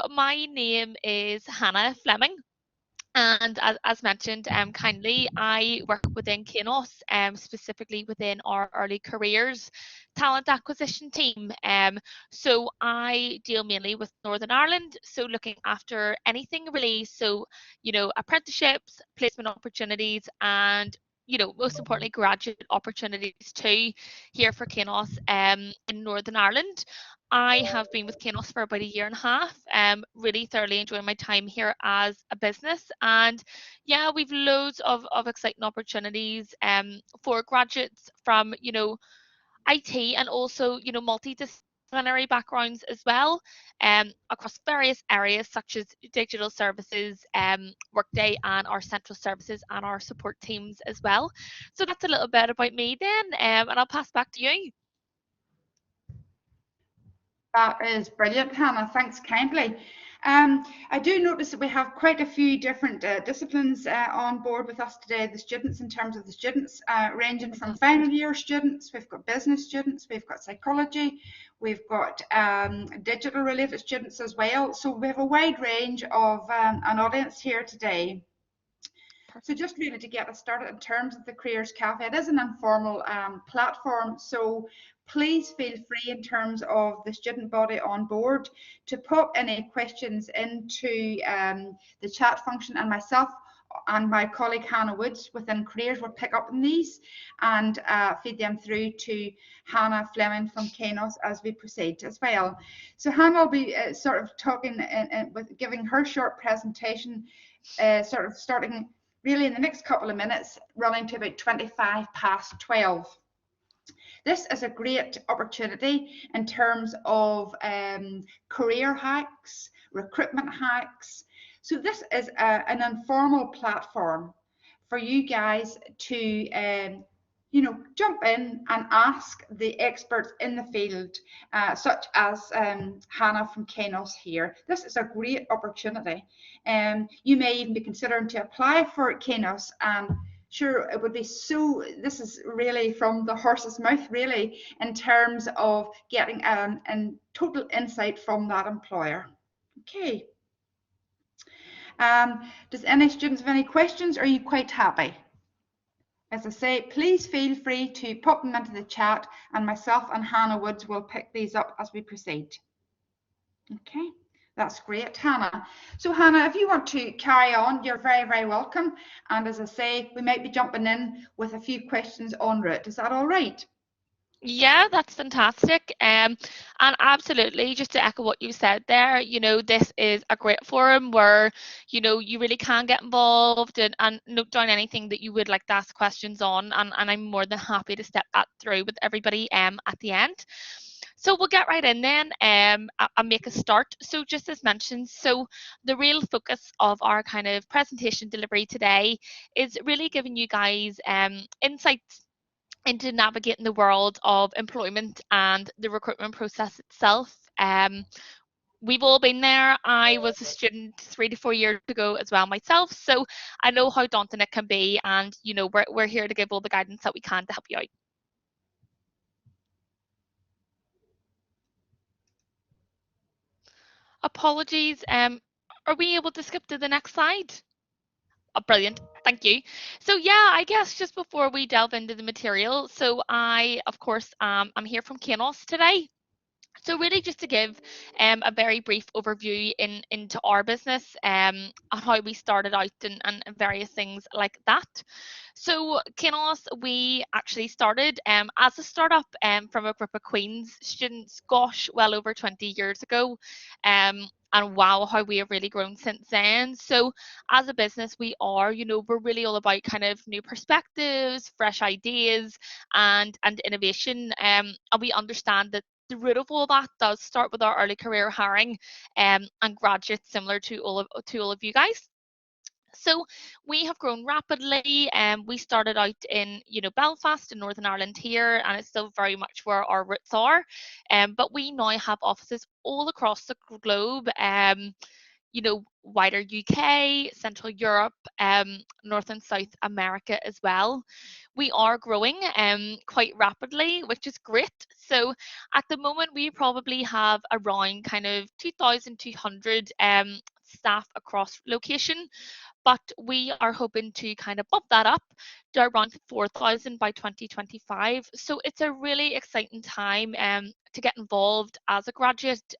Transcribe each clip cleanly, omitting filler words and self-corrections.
So my name is Hannah Fleming. And as mentioned, kindly, I work within Kainos, specifically within our early careers talent acquisition team. So I deal mainly with Northern Ireland, so looking after anything really, so apprenticeships, placement opportunities, and most importantly, graduate opportunities too here for Kainos in Northern Ireland. I have been with Kainos for about a year and a half, really thoroughly enjoying my time here as a business. And yeah, we've loads of exciting opportunities for graduates from, IT and also, multidisciplinary backgrounds as well, across various areas such as digital services, Workday, and our central services and our support teams as well. So that's a little bit about me then, and I'll pass back to you. That is brilliant, Hannah. Thanks kindly. I do notice that we have quite a few different disciplines on board with us today, the students, in terms of the students, ranging from final year students, we've got business students, we've got psychology, we've got digital related students as well. So we have a wide range of an audience here today. So just really to get us started in terms of the Careers Café, it is an informal platform, so please feel free in terms of the student body on board to pop any questions into the chat function, and myself and my colleague Hannah Woods within Careers will pick up on these and feed them through to Hannah Fleming from Kainos as we proceed as well. So Hannah will be sort of talking with giving her short presentation, sort of starting really in the next couple of minutes, running to about 12:25. This is a great opportunity in terms of career hacks, recruitment hacks. So this is an informal platform for you guys to jump in and ask the experts in the field, such as Hannah from Kainos here. This is a great opportunity. You may even be considering to apply for Kainos, and sure, it would be so, this is really from the horse's mouth, really, in terms of getting a total insight from that employer. Okay. Does any students have any questions? Or are you quite happy? As I say, please feel free to pop them into the chat, and myself and Hannah Woods will pick these up as we proceed. Okay, that's great, Hannah. So Hannah, if you want to carry on, you're very, very welcome. And as I say, we might be jumping in with a few questions en route. Is that all right? Yeah, that's fantastic. And absolutely, just to echo what you said there, this is a great forum where, you really can get involved and note down anything that you would like to ask questions on. And I'm more than happy to step that through with everybody at the end. So we'll get right in then and make a start. So just as mentioned, so the real focus of our kind of presentation delivery today is really giving you guys insights into navigating the world of employment and the recruitment process itself. We've all been there. I was a student 3 to 4 years ago as well myself, so I know how daunting it can be, and we're here to give all the guidance that we can to help you out. Apologies. Are we able to skip to the next slide? Oh, brilliant. Thank you. So yeah, I guess just before we delve into the material, so I, of course, I'm here from Kainos today. So really just to give a very brief overview into our business and how we started out and various things like that. So Kainos, we actually started as a startup from a group of Queen's students, gosh, well over 20 years ago. And wow, how we have really grown since then. So as a business, we're really all about kind of new perspectives, fresh ideas, and innovation. And we understand that the root of all that does start with our early career hiring and graduates, similar to all of you guys. So we have grown rapidly, and we started out in Belfast in Northern Ireland here, and it's still very much where our roots are. But we now have offices all across the globe. Wider UK, Central Europe, North and South America as well. We are growing quite rapidly, which is great. So at the moment, we probably have around kind of 2,200 staff across location, but we are hoping to kind of bump that up to around 4,000 by 2025. So it's a really exciting time to get involved as a graduate.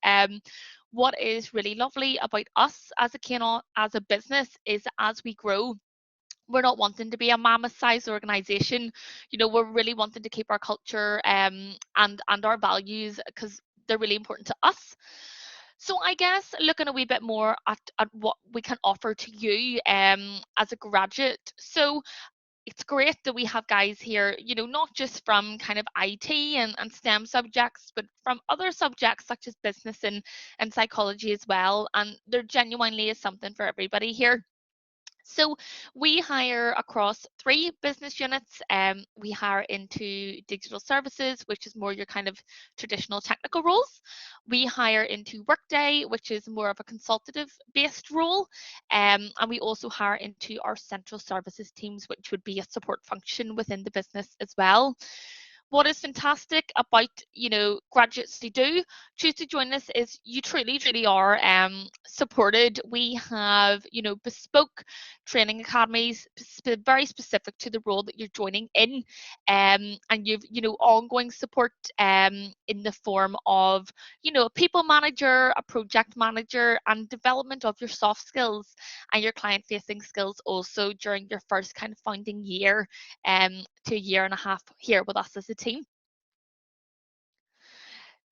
What is really lovely about us as a as a business is as we grow, we're not wanting to be a mammoth sized organization. You know, we're really wanting to keep our culture and our values because they're really important to us. So I guess looking a wee bit more at what we can offer to you as a graduate. So it's great that we have guys here, you know, not just from kind of IT and STEM subjects, but from other subjects such as business and psychology as well. And there genuinely is something for everybody here. So we hire across three business units. We hire into digital services, which is more your kind of traditional technical roles. We hire into Workday, which is more of a consultative based role. And we also hire into our central services teams, which would be a support function within the business as well. What is fantastic about, you know, graduates who do choose to join us is you truly are supported. We have, you know, bespoke training academies very specific to the role that you're joining in, and you've, you know, ongoing support in the form of, you know, a people manager, a project manager, and development of your soft skills and your client facing skills also during your first kind of founding year to a year and a half here with us as a team.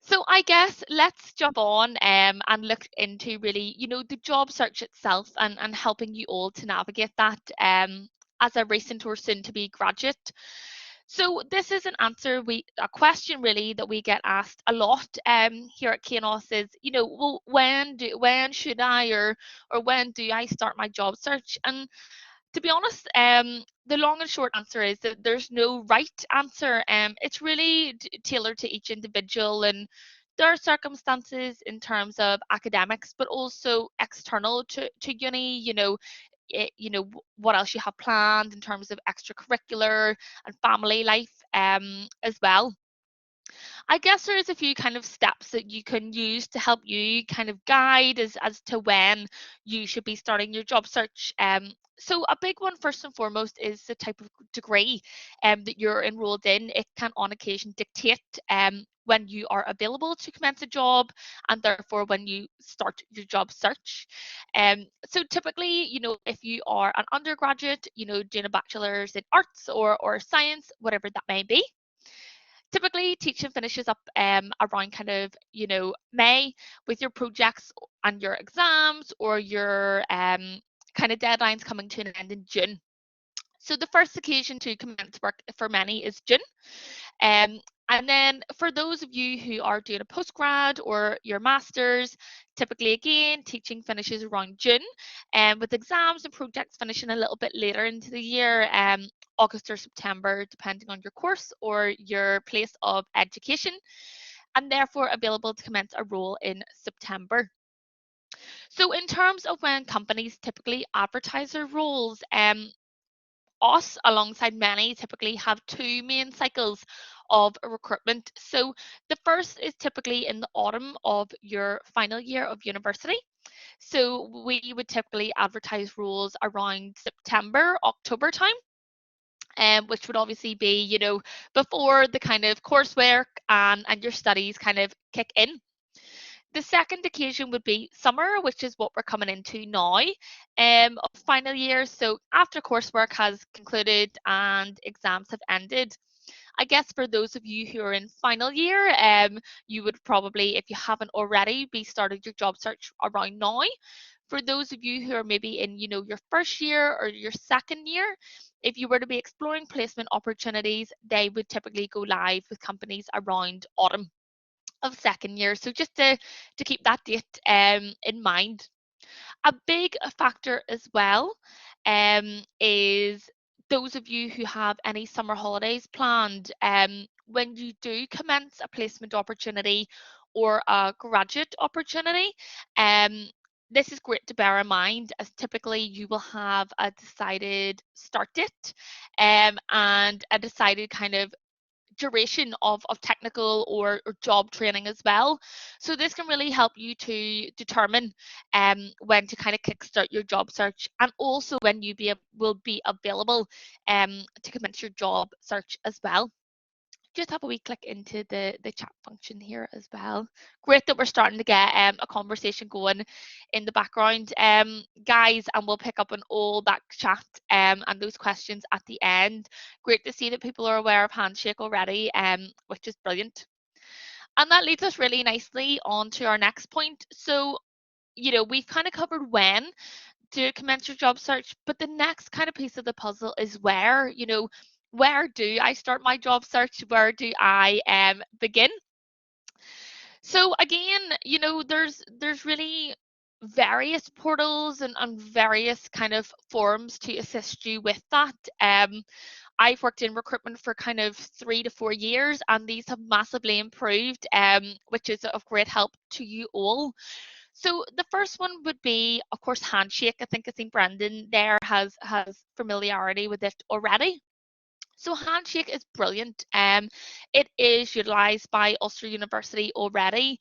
So I guess let's jump on and look into really, you know, the job search itself and helping you all to navigate that as a recent or soon to be graduate. So this is a question really that we get asked a lot here at Kainos is, you know, well, when should I or when do I start my job search? And to be honest, the long and short answer is that there's no right answer. It's really tailored to each individual and their circumstances in terms of academics, but also external to uni. You know, what else you have planned in terms of extracurricular and family life as well. I guess there is a few kind of steps that you can use to help you kind of guide as to when you should be starting your job search. So a big one first and foremost is the type of degree that you're enrolled in. It can on occasion dictate when you are available to commence a job and therefore when you start your job search. So typically, you know, if you are an undergraduate, you know, doing a bachelor's in arts or science, whatever that may be, typically teaching finishes up around kind of, you know, May with your projects and your exams or your kind of deadlines coming to an end in June. So the first occasion to commence work for many is June. Um, and then for those of you who are doing a postgrad or your master's, typically again, teaching finishes around June, and with exams and projects finishing a little bit later into the year, August or September, depending on your course or your place of education, and therefore available to commence a role in September. So in terms of when companies typically advertise their roles, us alongside many typically have two main cycles of recruitment. So the first is typically in the autumn of your final year of university. So we would typically advertise roles around September, October time. Which would obviously be, you know, before the kind of coursework and your studies kind of kick in. The second occasion would be summer, which is what we're coming into now, of final year. So after coursework has concluded and exams have ended. I guess for those of you who are in final year, you would probably, if you haven't already, be started your job search around now. For those of you who are maybe in, you know, your first year or your second year, if you were to be exploring placement opportunities, they would typically go live with companies around autumn of second year. So just to keep that date in mind. A big factor as well is those of you who have any summer holidays planned. When you do commence a placement opportunity or a graduate opportunity, this is great to bear in mind, as typically you will have a decided start date and a decided kind of duration of technical or job training as well. So this can really help you to determine when to kind of kickstart your job search, and also when you will be available to commence your job search as well. Just have a wee click into the chat function here as well. Great that we're starting to get a conversation going in the background, guys, and we'll pick up on all that chat and those questions at the end. Great to see that people are aware of Handshake already, which is brilliant. And that leads us really nicely on to our next point. So, we've kind of covered when to commence your job search, but the next kind of piece of the puzzle is where. Where do I start my job search? Where do I begin? So again, there's really various portals and various kind of forums to assist you with that. I've worked in recruitment for kind of 3 to 4 years, and these have massively improved, which is of great help to you all. So the first one would be, of course, Handshake. I think I think Brendan there has familiarity with it already. So Handshake is brilliant. It is utilised by Ulster University already.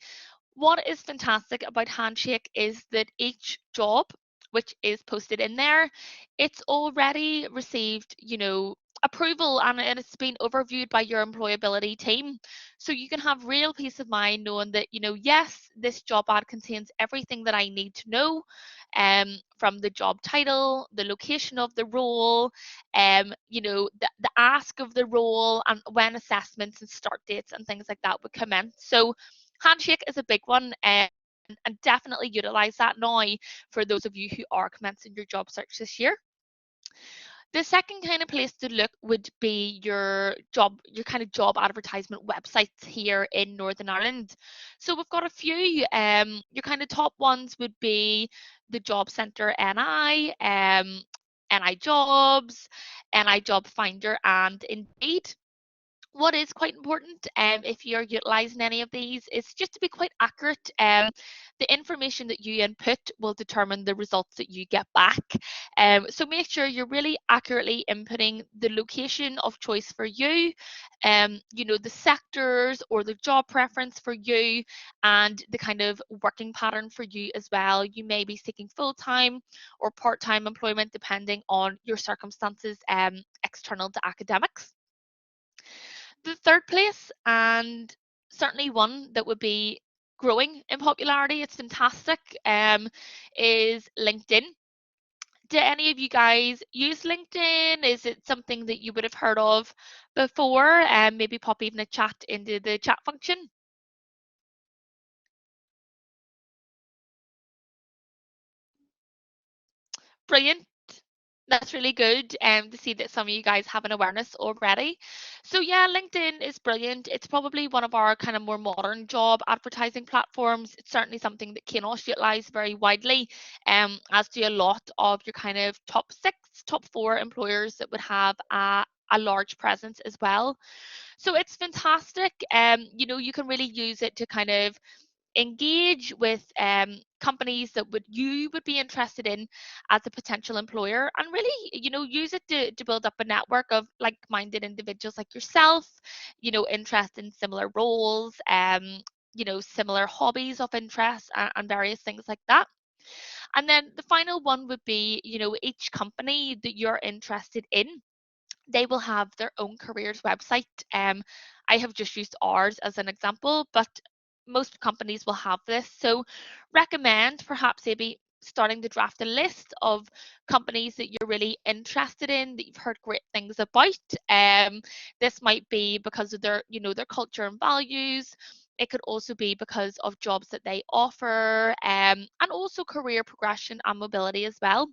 What is fantastic about Handshake is that each job which is posted in there, it's already received, approval, and it's been overviewed by your employability team. So you can have real peace of mind knowing that, yes, this job ad contains everything that I need to know, from the job title, the location of the role, the ask of the role, and when assessments and start dates and things like that would commence. So Handshake is a big one, and definitely utilize that now for those of you who are commencing your job search this year. The second kind of place to look would be your kind of job advertisement websites here in Northern Ireland. So we've got a few. Your kind of top ones would be the Job Centre NI, NI Jobs, NI Job Finder, and Indeed. What is quite important, if you're utilising any of these, is just to be quite accurate. The information that you input will determine the results that you get back. So make sure you're really accurately inputting the location of choice for you, the sectors or the job preference for you, and the kind of working pattern for you as well. You may be seeking full-time or part-time employment depending on your circumstances, external to academics. The third place, and certainly one that would be growing in popularity, it's fantastic, is LinkedIn. Do any of you guys use LinkedIn? Is it something that you would have heard of before? Maybe pop even a chat into the chat function. Brilliant. That's really good, to see that some of you guys have an awareness already. So yeah, LinkedIn is brilliant. It's probably one of our kind of more modern job advertising platforms. It's certainly something that Kainos utilise very widely, as do a lot of your kind of top 6, top 4 employers that would have a large presence as well. So it's fantastic. You can really use it to kind of engage with companies that you would be interested in as a potential employer, and really use it to build up a network of like-minded individuals like yourself, interested in similar roles, similar hobbies of interest, and various things like that. And then the final one would be, each company that you're interested in, they will have their own careers website. I have just used ours as an example, but most companies will have this. So recommend perhaps maybe starting to draft a list of companies that you're really interested in, that you've heard great things about. This might be because of their culture and values. It could also be because of jobs that they offer, and also career progression and mobility as well.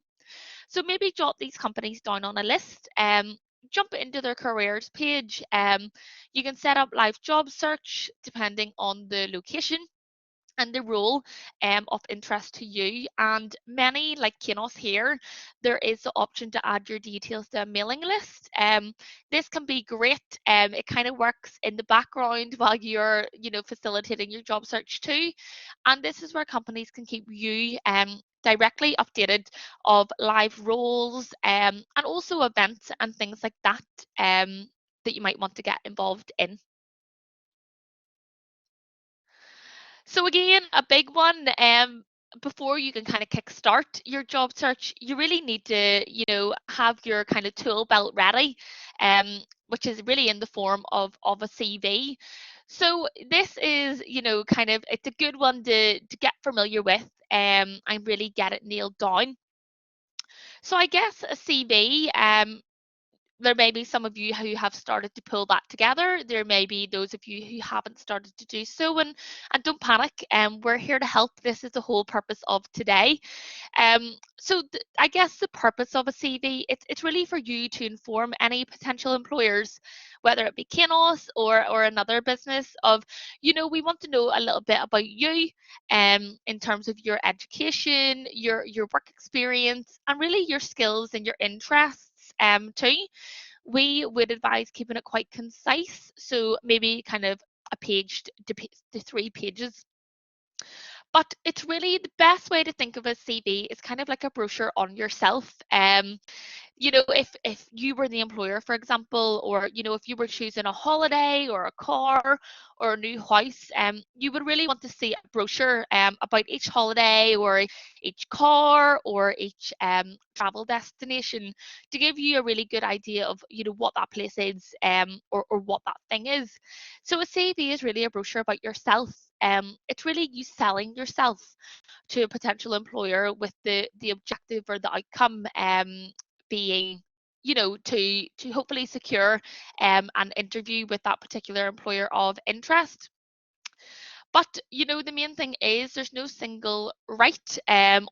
So maybe jot these companies down on a list, jump into their careers page. You can set up live job search depending on the location. and the role of interest to you. And many, like Kainos here, there is the option to add your details to a mailing list. This can be great. It kind of works in the background while you're, facilitating your job search too. And this is where companies can keep you directly updated of live roles, and also events and things like that you might want to get involved in. So again, a big one, before you can kind of kickstart your job search, you really need to, have your kind of tool belt ready, which is really in the form of a CV. So this is, kind of, it's a good one to get familiar with, and really get it nailed down. So I guess a CV, there may be some of you who have started to pull that together. There may be those of you who haven't started to do so, and don't panic. We're here to help. This is the whole purpose of today. I guess the purpose of a CV, it's really for you to inform any potential employers, whether it be Kainos or another business, of, we want to know a little bit about you, in terms of your education, your work experience, and really your skills and your interests too. We would advise keeping it quite concise, so maybe kind of a page to 3 pages. But it's really the best way to think of a CV is kind of like a brochure on yourself. If you were the employer, for example, or if you were choosing a holiday or a car or a new house, you would really want to see a brochure about each holiday or each car or each travel destination, to give you a really good idea of what that place is, or what that thing is. So a CV is really a brochure about yourself. It's really you selling yourself to a potential employer, with the objective or the outcome being, to hopefully secure an interview with that particular employer of interest. But the main thing is there's no single right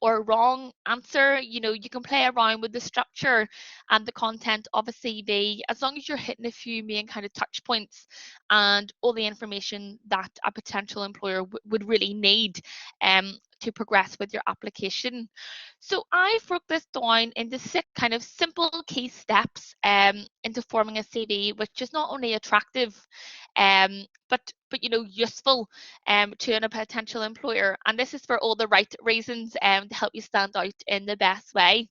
or wrong answer. You can play around with the structure and the content of a CV, as long as you're hitting a few main kind of touch points and all the information that a potential employer would really need to progress with your application. So I've broke this down into 6 kind of simple key steps into forming a CV, which is not only attractive, but useful to a potential employer. And this is for all the right reasons, to help you stand out in the best way.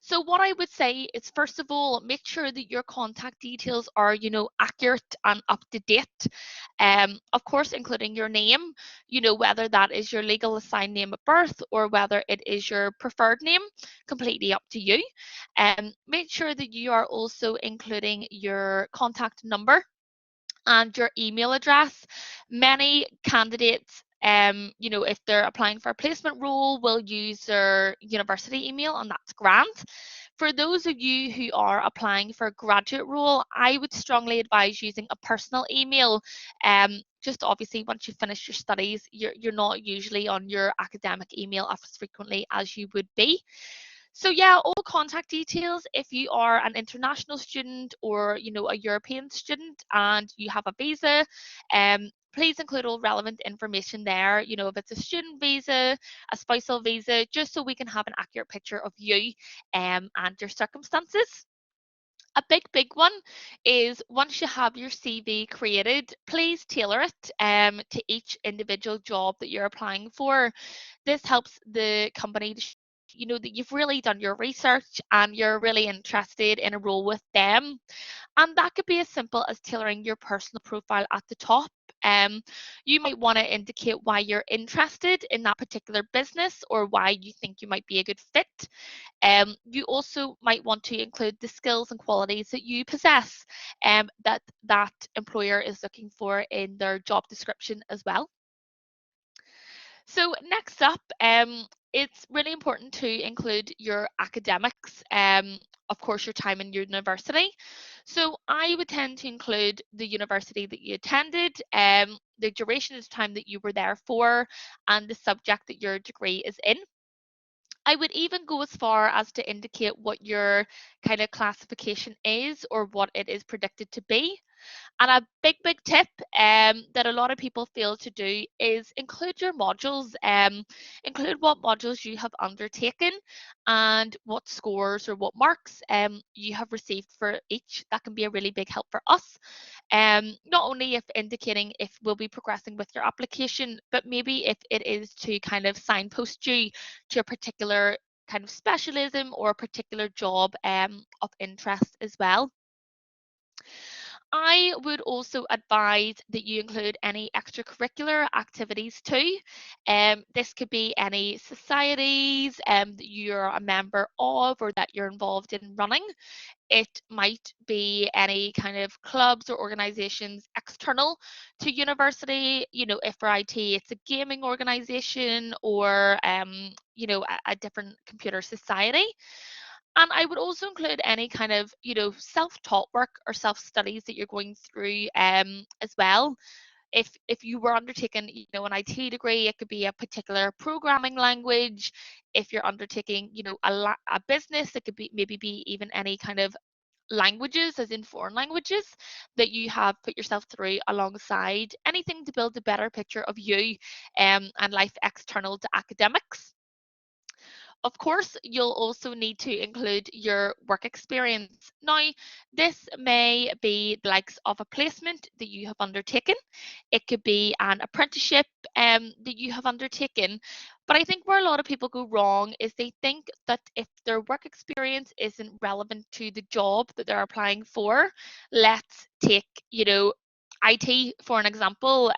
So what I would say is, first of all, make sure that your contact details are, accurate and up to date. Of course, including your name, whether that is your legal assigned name at birth or whether it is your preferred name, completely up to you. Make sure that you are also including your contact number and your email address. Many candidates, if they're applying for a placement role, will use their university email, and that's grand. For those of you who are applying for a graduate role, I would strongly advise using a personal email. Just obviously, once you finish your studies, you're not usually on your academic email as frequently as you would be. So yeah, all contact details. If you are an international student or a European student and you have a visa, please include all relevant information there. If it's a student visa, a spousal visa, just so we can have an accurate picture of you and your circumstances. A big one is, once you have your CV created, please tailor it to each individual job that you're applying for. This helps the company to that you've really done your research and you're really interested in a role with them. And that could be as simple as tailoring your personal profile at the top. You might want to indicate why you're interested in that particular business or why you think you might be a good fit. You also might want to include the skills and qualities that you possess, that employer is looking for in their job description as well. So next up, it's really important to include your academics, of course, your time in university. So I would tend to include the university that you attended, the duration of time that you were there for, and the subject that your degree is in. I would even go as far as to indicate what your kind of classification is or what it is predicted to be. And a big tip that a lot of people fail to do is include your modules. Include what modules you have undertaken and what scores or what marks you have received for each. That can be a really big help for us. Not only if indicating if we'll be progressing with your application, but maybe if it is to kind of signpost you to a particular kind of specialism or a particular job of interest as well. I would also advise that you include any extracurricular activities too. This could be any societies that you're a member of or that you're involved in running. It might be any kind of clubs or organizations external to university. You know, if for IT, it's a gaming organization or, a different computer society. And I would also include any kind of, self-taught work or self-studies that you're going through as well. If you were undertaking, an IT degree, it could be a particular programming language. If you're undertaking, a business, it could be maybe be even any kind of languages, as in foreign languages, that you have put yourself through alongside anything to build a better picture of you and life external to academics. Of course, you'll also need to include your work experience. Now, this may be the likes of a placement that you have undertaken. It could be an apprenticeship that you have undertaken. But I think where a lot of people go wrong is they think that if their work experience isn't relevant to the job that they're applying for, let's take, IT for an example,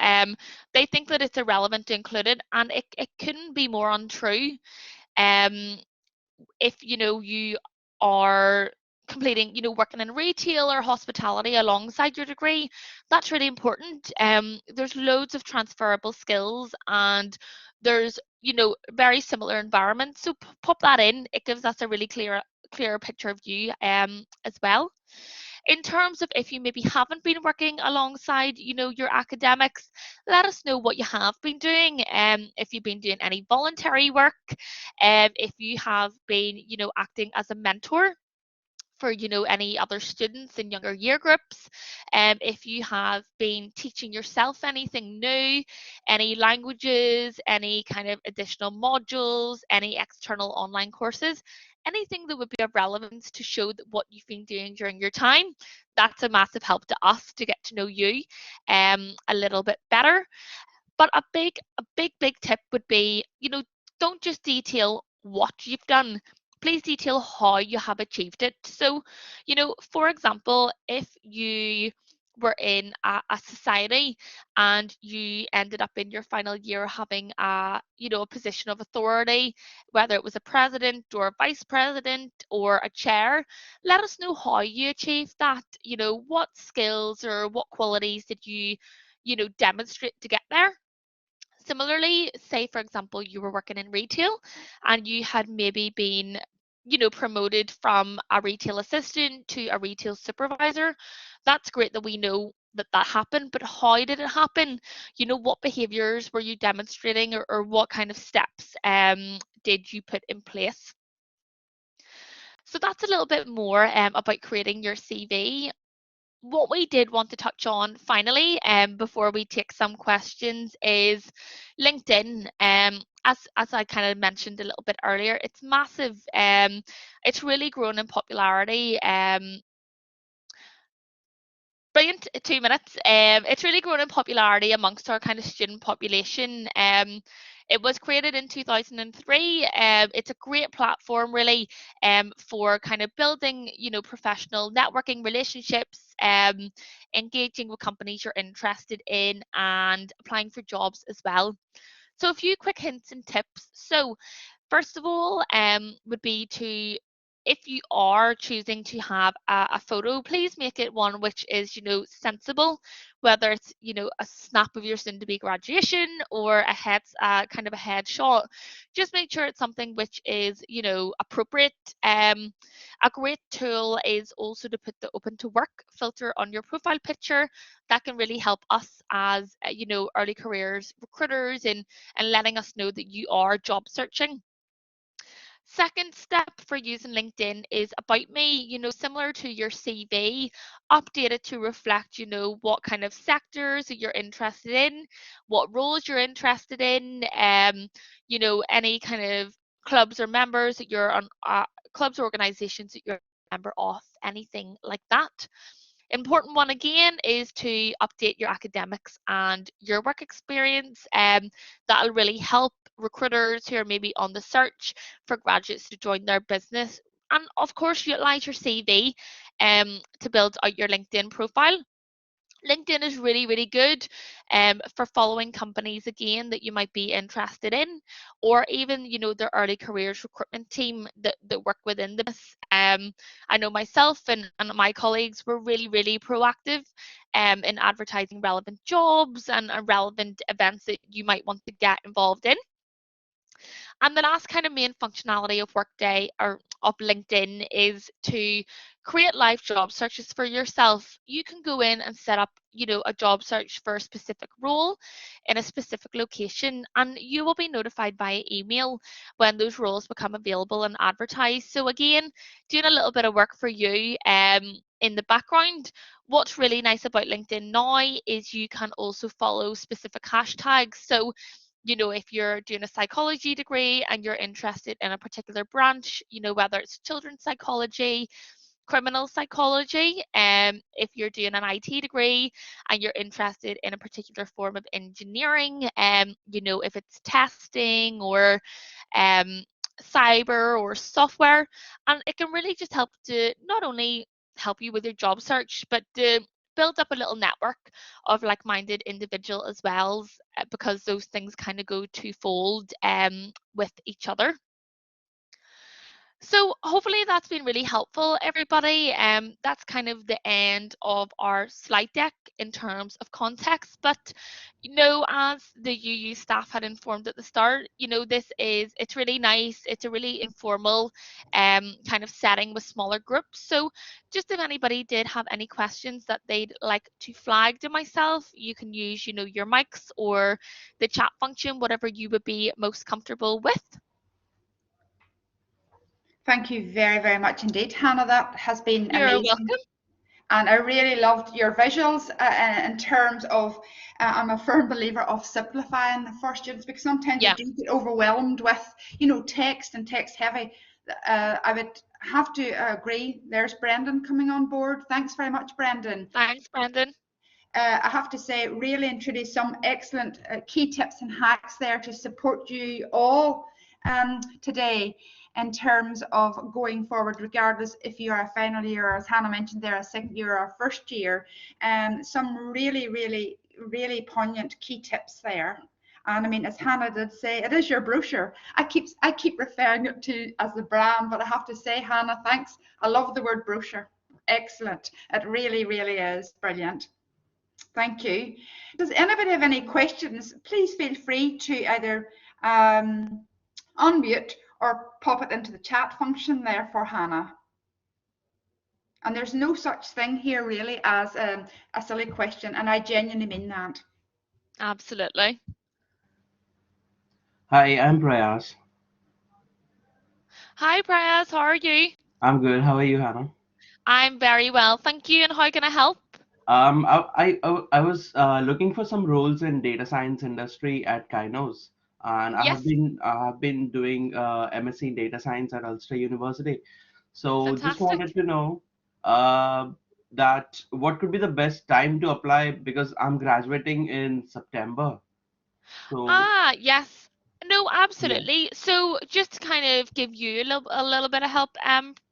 they think that it's irrelevant to include it, and it couldn't be more untrue. Um, if you are completing, working in retail or hospitality alongside your degree, that's really important. There's loads of transferable skills, and there's very similar environments. So pop that in. It gives us a really clearer picture of you as well. In terms of if you maybe haven't been working alongside, your academics, let us know what you have been doing. If you've been doing any voluntary work, if you have been, acting as a mentor for any other students in younger year groups, if you have been teaching yourself anything new, any languages, any kind of additional modules, any external online courses, anything that would be of relevance to show that what you've been doing during your time, that's a massive help to us to get to know you a little bit better. But a big tip would be, don't just detail what you've done. Please detail how you have achieved it. So, for example, if you were in a society and you ended up in your final year having a position of authority, whether it was a president or a vice president or a chair, let us know how you achieved that. What skills or what qualities did you demonstrate to get there. Similarly, say for example, you were working in retail and you had maybe been, promoted from a retail assistant to a retail supervisor. That's great that we know that that happened, but how did it happen? What behaviors were you demonstrating, or what kind of steps did you put in place? So that's a little bit more about creating your CV. What we did want to touch on finally, before we take some questions, is LinkedIn. As I kind of mentioned a little bit earlier, it's massive. It's really grown in popularity. Brilliant, 2 minutes. It's really grown in popularity amongst our kind of student population. It was created in 2003. It's a great platform really for kind of building, professional networking relationships, engaging with companies you're interested in, and applying for jobs as well. So a few quick hints and tips. So first of all, would be to, if you are choosing to have a photo, please make it one which is, sensible, whether it's, a snap of your soon-to-be graduation or kind of a headshot. Just make sure it's something which is, appropriate. A great tool is also to put the open to work filter on your profile picture. That can really help us as, early careers recruiters and letting us know that you are job searching. Second step for using LinkedIn is about me, similar to your CV, update it to reflect, what kind of sectors that you're interested in, what roles you're interested in, any kind of clubs or members that you're on, clubs or organizations that you're a member of, anything like that. Important one again is to update your academics and your work experience. That'll really help recruiters who are maybe on the search for graduates to join their business. And of course, utilize your CV to build out your LinkedIn profile. LinkedIn is really, really good for following companies again that you might be interested in, or even, the early careers recruitment team that work within the business. I know myself and my colleagues were really, really proactive in advertising relevant jobs and relevant events that you might want to get involved in. And the last kind of main functionality of Workday or of LinkedIn is to create live job searches for yourself. You can go in and set up, a job search for a specific role in a specific location, and you will be notified via email when those roles become available and advertised. So again, doing a little bit of work for you in the background. What's really nice about LinkedIn now is you can also follow specific hashtags. So if you're doing a psychology degree and you're interested in a particular branch, whether it's children's psychology, criminal psychology, if you're doing an IT degree and you're interested in a particular form of engineering, if it's testing or um, cyber or software, and it can really just help to not only help you with your job search, but to build up a little network of like-minded individual as well, because those things kind of go twofold with each other. So hopefully that's been really helpful, everybody. That's kind of the end of our slide deck in terms of context. But as the UU staff had informed at the start, it's really nice. It's a really informal kind of setting with smaller groups. So just if anybody did have any questions that they'd like to flag to myself, you can use, your mics or the chat function, whatever you would be most comfortable with. Thank you very, very much indeed, Hannah. That has been You're amazing. welcome. And I really loved your visuals in terms of, I'm a firm believer of simplifying for students, because sometimes they Yeah. do get overwhelmed with, text and text heavy. I would have to agree. There's Brendan coming on board. Thanks very much, Brendan. Thanks, Brendan. I have to say, really and truly, some excellent key tips and hacks there to support you all today in terms of going forward, regardless if you're a final year, or as Hannah mentioned there, a second year or a first year. Some really, really, really poignant key tips there. And I mean, as Hannah did say, it is your brochure. I keep referring it to as the brand, but I have to say, Hannah, thanks. I love the word brochure. Excellent. It really, really is brilliant. Thank you. Does anybody have any questions? Please feel free to either unmute or pop it into the chat function there for Hannah. And there's no such thing here really as a silly question, and I genuinely mean that. Absolutely. Hi, I'm Prayas. Hi, Prayas. How are you? I'm good. How are you, Hannah? I'm very well, thank you. And how can I help? I was looking for some roles in data science industry at Kainos, and Yes, I have been doing MSc in data science at Ulster University. So just wanted fantastic. to know uh, that what could be the best time to apply, because I'm graduating in September. So Yes. No, yeah. absolutely. So just to kind of give you a little bit of help,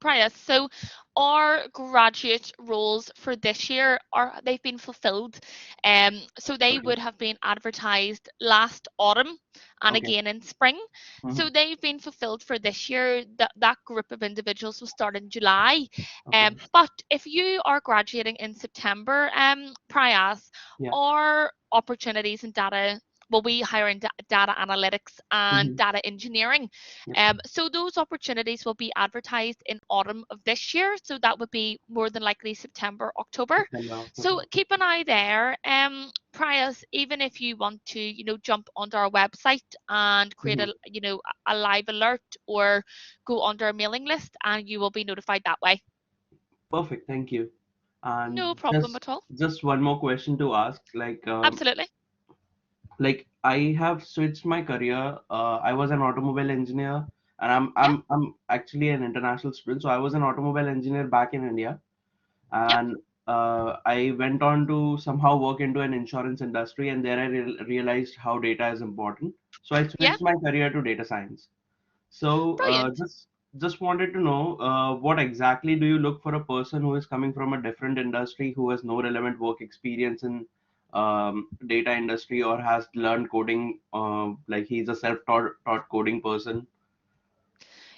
Priya. So our graduate roles for this year they've been fulfilled. So they Okay. would have been advertised last autumn and Okay. again in spring. Hmm. So they've been fulfilled for this year. That group of individuals will start in July. Okay. But if you are graduating in September, Prayas, Yeah. our opportunities in data, well, we hire in data analytics and Hmm. data engineering. Yep. So those opportunities will be advertised in autumn of this year. So that would be more than likely September, October. September, So October. keep an eye there. Prius, even if you want to, jump onto our website and create Mhm. a live alert or go onto our mailing list, and you will be notified that way. Perfect, thank you. No And problem at all. just one more question to ask, Absolutely. like I have switched my career. I was an automobile engineer, and I'm Yep. I'm I'm actually an international student. So I was an automobile engineer back in India, Yep. and I went on to somehow work into an insurance industry, and there I realized how data is important. So I Yeah. switched my career to data science. So Brilliant. just wanted to know what exactly do you look for a person who is coming from a different industry, who has no relevant work experience in data industry, or has learned coding, like he's a self-taught coding person.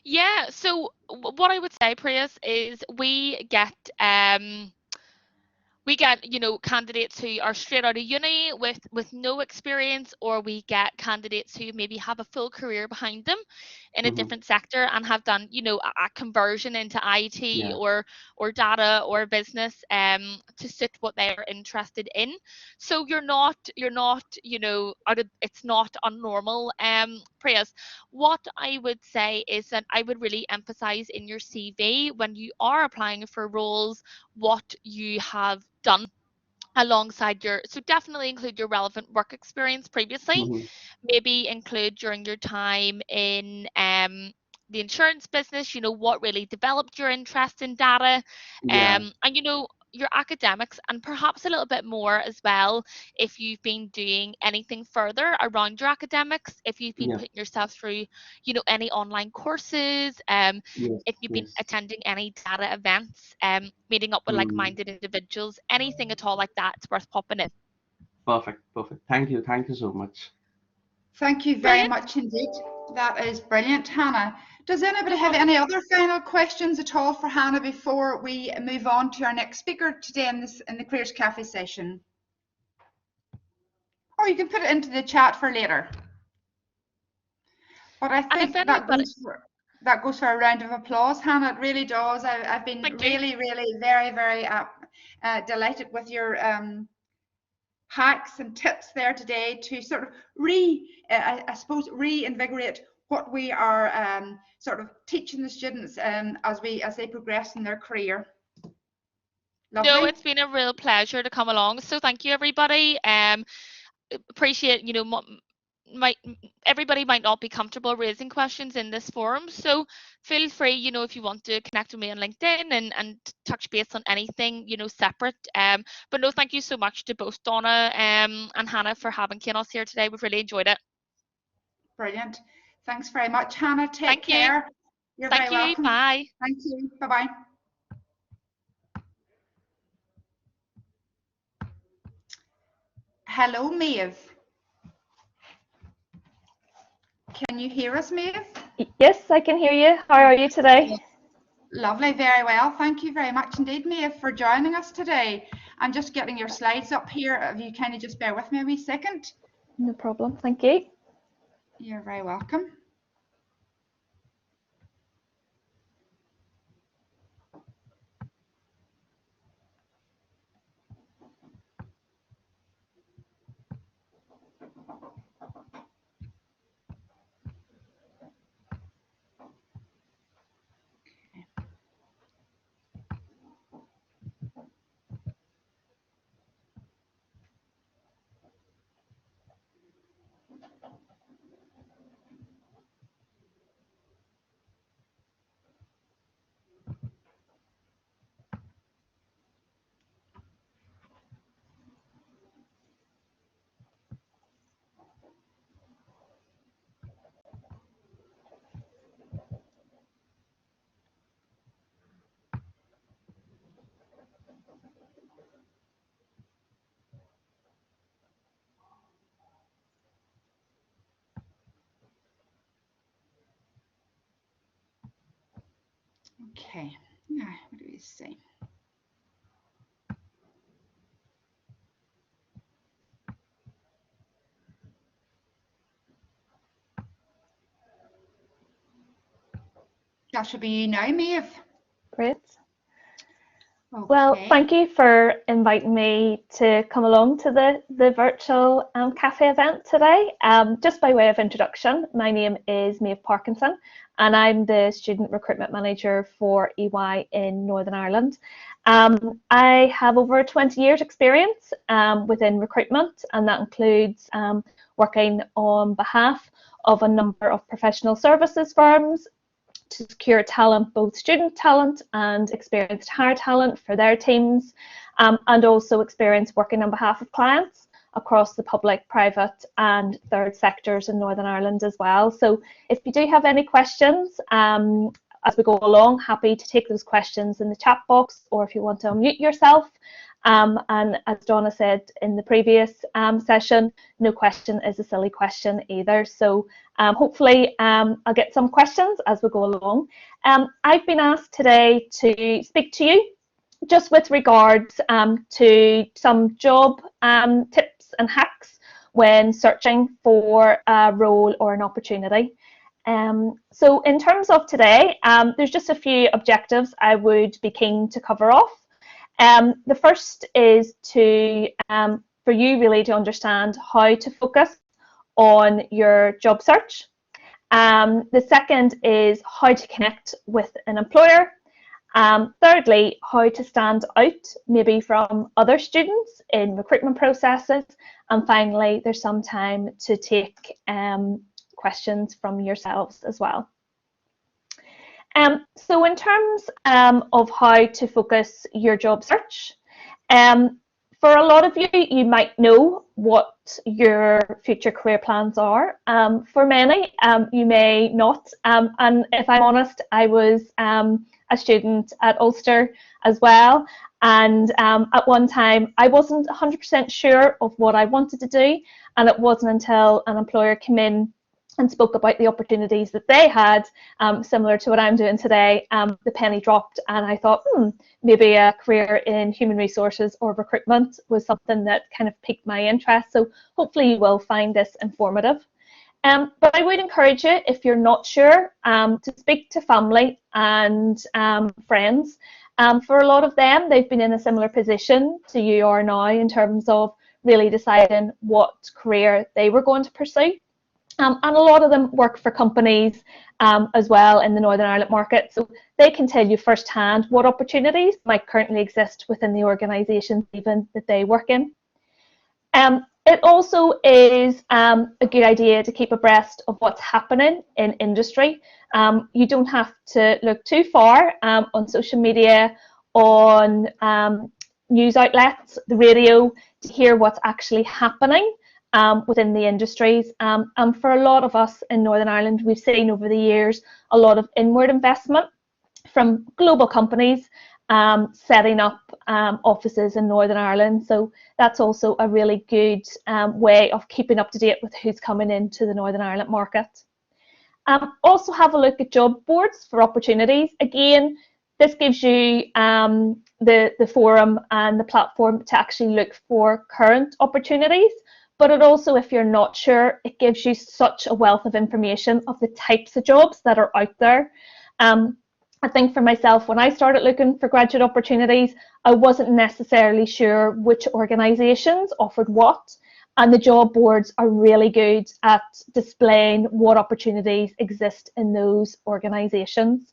Yeah. So what I would say, Prius, is we get candidates who are straight out of uni with no experience, or we get candidates who maybe have a full career behind them in a Hmm. different sector and have done a conversion into IT Yeah, or data or business to suit what they are interested in. So you're not out of, it's not unnormal. Prayas, what I would say is that I would really emphasize in your CV when you are applying for roles what you have done alongside so definitely include your relevant work experience previously. hmm, Maybe include during your time in the insurance business, what really developed your interest in data, yeah, and your academics, and perhaps a little bit more as well if you've been doing anything further around your academics, if you've been yeah, putting yourself through any online courses, yes, if you've been yes. attending any data events, meeting up with Mm. like-minded individuals, anything at all like that, it's worth popping in. Perfect, perfect. Thank you so much. Thank you very Brilliant. much indeed. That is brilliant, Hannah. Does anybody No have problem. any other final questions at all for Hannah before we move on to our next speaker today in the Careers Cafe session? Or you can put it into the chat for later. But I And if think anybody, that goes for a round of applause, Hannah. It really does. I've been thank you. really, really very, very delighted with your hacks and tips there today to sort of I suppose reinvigorate what we are sort of teaching the students as they progress in their career. No, Lovely. it's been a real pleasure to come along. So thank you, everybody. Appreciate, might everybody might not be comfortable raising questions in this forum. So feel free, if you want to connect with me on LinkedIn and touch base on anything, separate. But no, thank you so much to both Donna and Hannah for having Kainos here today. We've really enjoyed it. Brilliant. Thanks very much, Hannah. Take Thank you. care. You're very Thank you. welcome. Bye. Thank you. Bye-bye. Hello, Maeve. Can you hear us, Maeve? Yes, I can hear you. How are you today? Lovely, very well. Thank you very much indeed, Maeve, for joining us today. I'm just getting your slides up here. If you kind of just bear with me a wee second. No problem, thank you. You're very welcome. Okay, yeah, what do we say? That should be you now, Maeve. Great. Well, Okay. thank you for inviting me to come along to the virtual cafe event today. Just by way of introduction, my name is Maeve Parkinson and I'm the Student Recruitment Manager for EY in Northern Ireland. I have over 20 years experience within recruitment, and that includes working on behalf of a number of professional services firms to secure talent, both student talent and experienced hire talent for their teams, and also experience working on behalf of clients across the public, private and third sectors in Northern Ireland as well. So if you do have any questions as we go along, happy to take those questions in the chat box, or if you want to unmute yourself. And as Donna said in the previous session, no question is a silly question either. So hopefully I'll get some questions as we go along. I've been asked today to speak to you just with regards to some job tips and hacks when searching for a role or an opportunity. So in terms of today, there's just a few objectives I would be keen to cover off. The first is for you really to understand how to focus on your job search. The second is how to connect with an employer. Thirdly, how to stand out maybe from other students in recruitment processes. And finally, there's some time to take questions from yourselves as well. So in terms of how to focus your job search, for a lot of you, you might know what your future career plans are. For many, you may not. And if I'm honest, I was a student at Ulster as well. And at one time, I wasn't 100% sure of what I wanted to do. And it wasn't until an employer came in and spoke about the opportunities that they had, similar to what I'm doing today, the penny dropped, and I thought, maybe a career in human resources or recruitment was something that kind of piqued my interest. So hopefully you will find this informative. But I would encourage you, if you're not sure, to speak to family and friends. For a lot of them, they've been in a similar position to you are now in terms of really deciding what career they were going to pursue. And a lot of them work for companies as well in the Northern Ireland market, so they can tell you firsthand what opportunities might currently exist within the organisations even that they work in. It also is a good idea to keep abreast of what's happening in industry. You don't have to look too far on social media, on news outlets, the radio, to hear what's actually happening within the industries. And for a lot of us in Northern Ireland, we've seen over the years a lot of inward investment from global companies setting up offices in Northern Ireland. So that's also a really good way of keeping up to date with who's coming into the Northern Ireland market. Also have a look at job boards for opportunities. Again, this gives you the forum and the platform to actually look for current opportunities. But it also, if you're not sure, it gives you such a wealth of information of the types of jobs that are out there. I think for myself, when I started looking for graduate opportunities, I wasn't necessarily sure which organisations offered what, and the job boards are really good at displaying what opportunities exist in those organisations.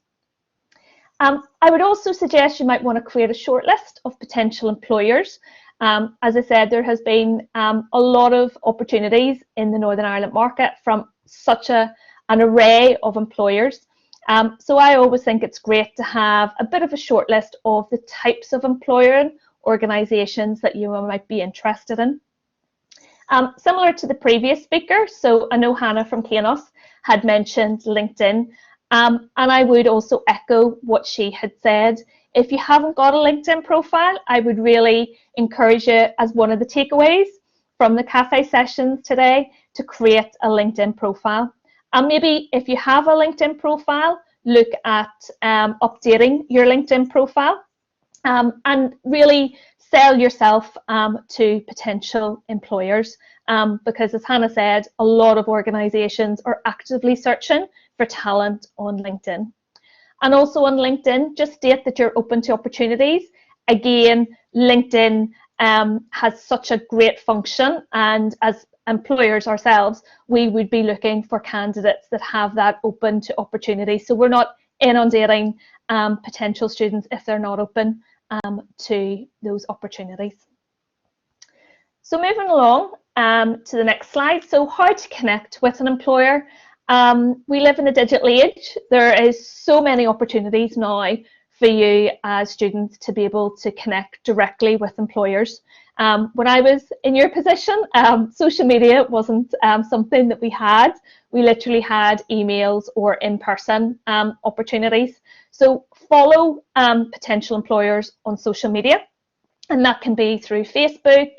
I would also suggest you might want to create a shortlist of potential employers. As I said, there has been a lot of opportunities in the Northern Ireland market from such an array of employers. So I always think it's great to have a bit of a shortlist of the types of employing organisations that you might be interested in. Similar to the previous speaker, so I know Hannah from Kainos had mentioned LinkedIn, and I would also echo what she had said. If you haven't got a LinkedIn profile, I would really encourage you, as one of the takeaways from the cafe sessions today, to create a LinkedIn profile. And maybe if you have a LinkedIn profile, look at updating your LinkedIn profile and really sell yourself to potential employers. Because as Hannah said, a lot of organisations are actively searching for talent on LinkedIn. And also on LinkedIn, just state that you're open to opportunities again, LinkedIn has such a great function, and as employers ourselves, we would be looking for candidates that have that open to opportunity. So we're not inundating potential students if they're not open to those opportunities. So moving along to the next slide. So how to connect with an employer. We live in a digital age. There is so many opportunities now for you as students to be able to connect directly with employers. When I was in your position, social media wasn't something that we had. We literally had emails or in-person opportunities. So follow potential employers on social media, and that can be through Facebook,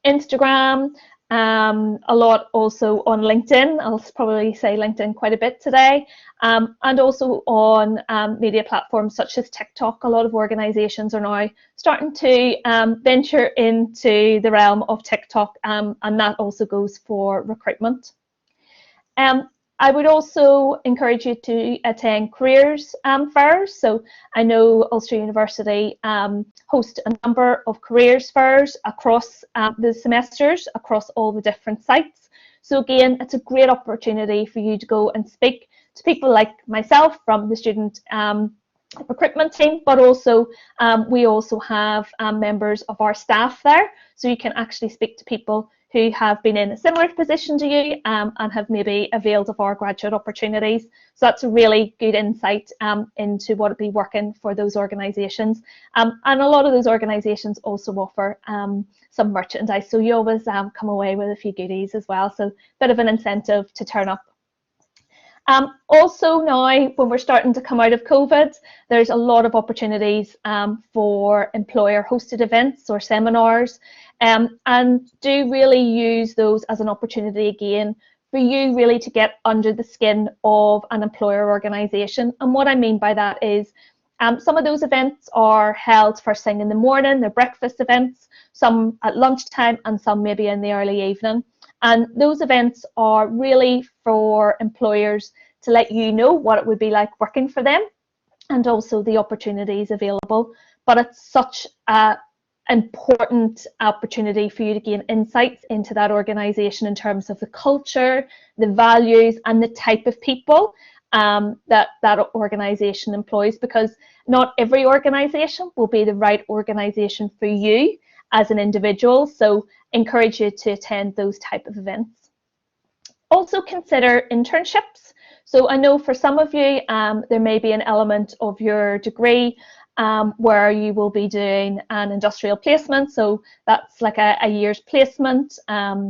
Instagram, a lot also on LinkedIn. I'll probably say LinkedIn quite a bit today, and also on media platforms such as TikTok. A lot of organisations are now starting to venture into the realm of TikTok, and that also goes for recruitment. I would also encourage you to attend careers fairs. So I know Ulster University host a number of careers fairs across the semesters, across all the different sites. So again, it's a great opportunity for you to go and speak to people like myself from the student recruitment team, but also we also have members of our staff there. So you can actually speak to people who have been in a similar position to you and have maybe availed of our graduate opportunities. So that's a really good insight into what would be working for those organisations. And a lot of those organisations also offer some merchandise. So you always come away with a few goodies as well. So a bit of an incentive to turn up. Also now, when we're starting to come out of COVID, there's a lot of opportunities for employer-hosted events or seminars, and do really use those as an opportunity again for you really to get under the skin of an employer organisation. And what I mean by that is some of those events are held first thing in the morning, they're breakfast events, some at lunchtime and some maybe in the early evening. And those events are really for employers to let you know what it would be like working for them and also the opportunities available. But it's such an important opportunity for you to gain insights into that organisation in terms of the culture, the values and the type of people that organisation employs, because not every organisation will be the right organisation for you as an individual. So encourage you to attend those type of events. Also consider internships. So I know for some of you there may be an element of your degree where you will be doing an industrial placement. So that's like a year's placement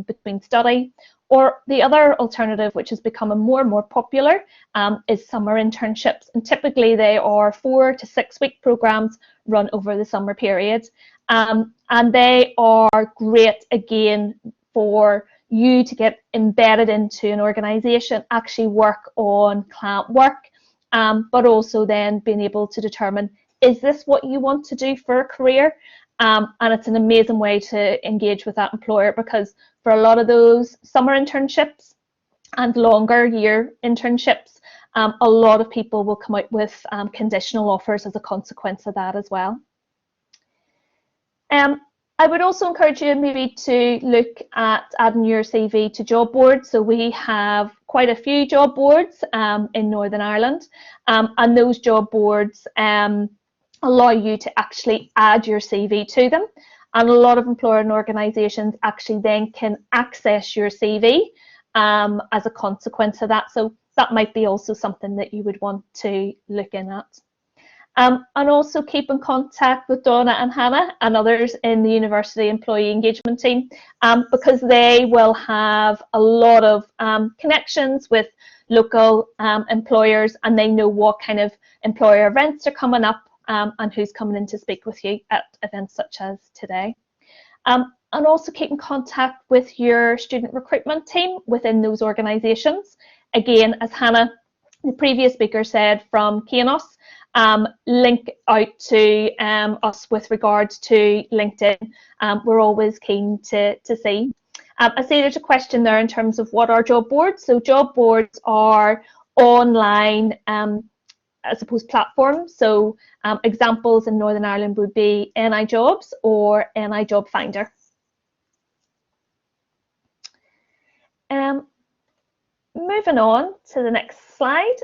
between study. Or the other alternative, which is becoming more and more popular, is summer internships. And typically they are 4 to 6 week programs run over the summer period. And they are great again for you to get embedded into an organisation, actually work on client work, but also then being able to determine, is this what you want to do for a career? And it's an amazing way to engage with that employer, because for a lot of those summer internships and longer year internships, a lot of people will come out with conditional offers as a consequence of that as well. I would also encourage you maybe to look at adding your CV to job boards. So we have quite a few job boards in Northern Ireland, and those job boards allow you to actually add your CV to them. And a lot of employer and organisations actually then can access your CV as a consequence of that. So that might be also something that you would want to look in at. And also keep in contact with Donna and Hannah and others in the university employee engagement team, because they will have a lot of connections with local employers, and they know what kind of employer events are coming up and who's coming in to speak with you at events such as today. And also keep in contact with your student recruitment team within those organisations. Again, as Hannah, the previous speaker, said from Kainos, link out to us with regards to LinkedIn. We're always keen to see. I see there's a question there in terms of what are job boards. So job boards are online I suppose, platforms. So examples in Northern Ireland would be NI Jobs or NI Job Finder. Moving on to the next slide.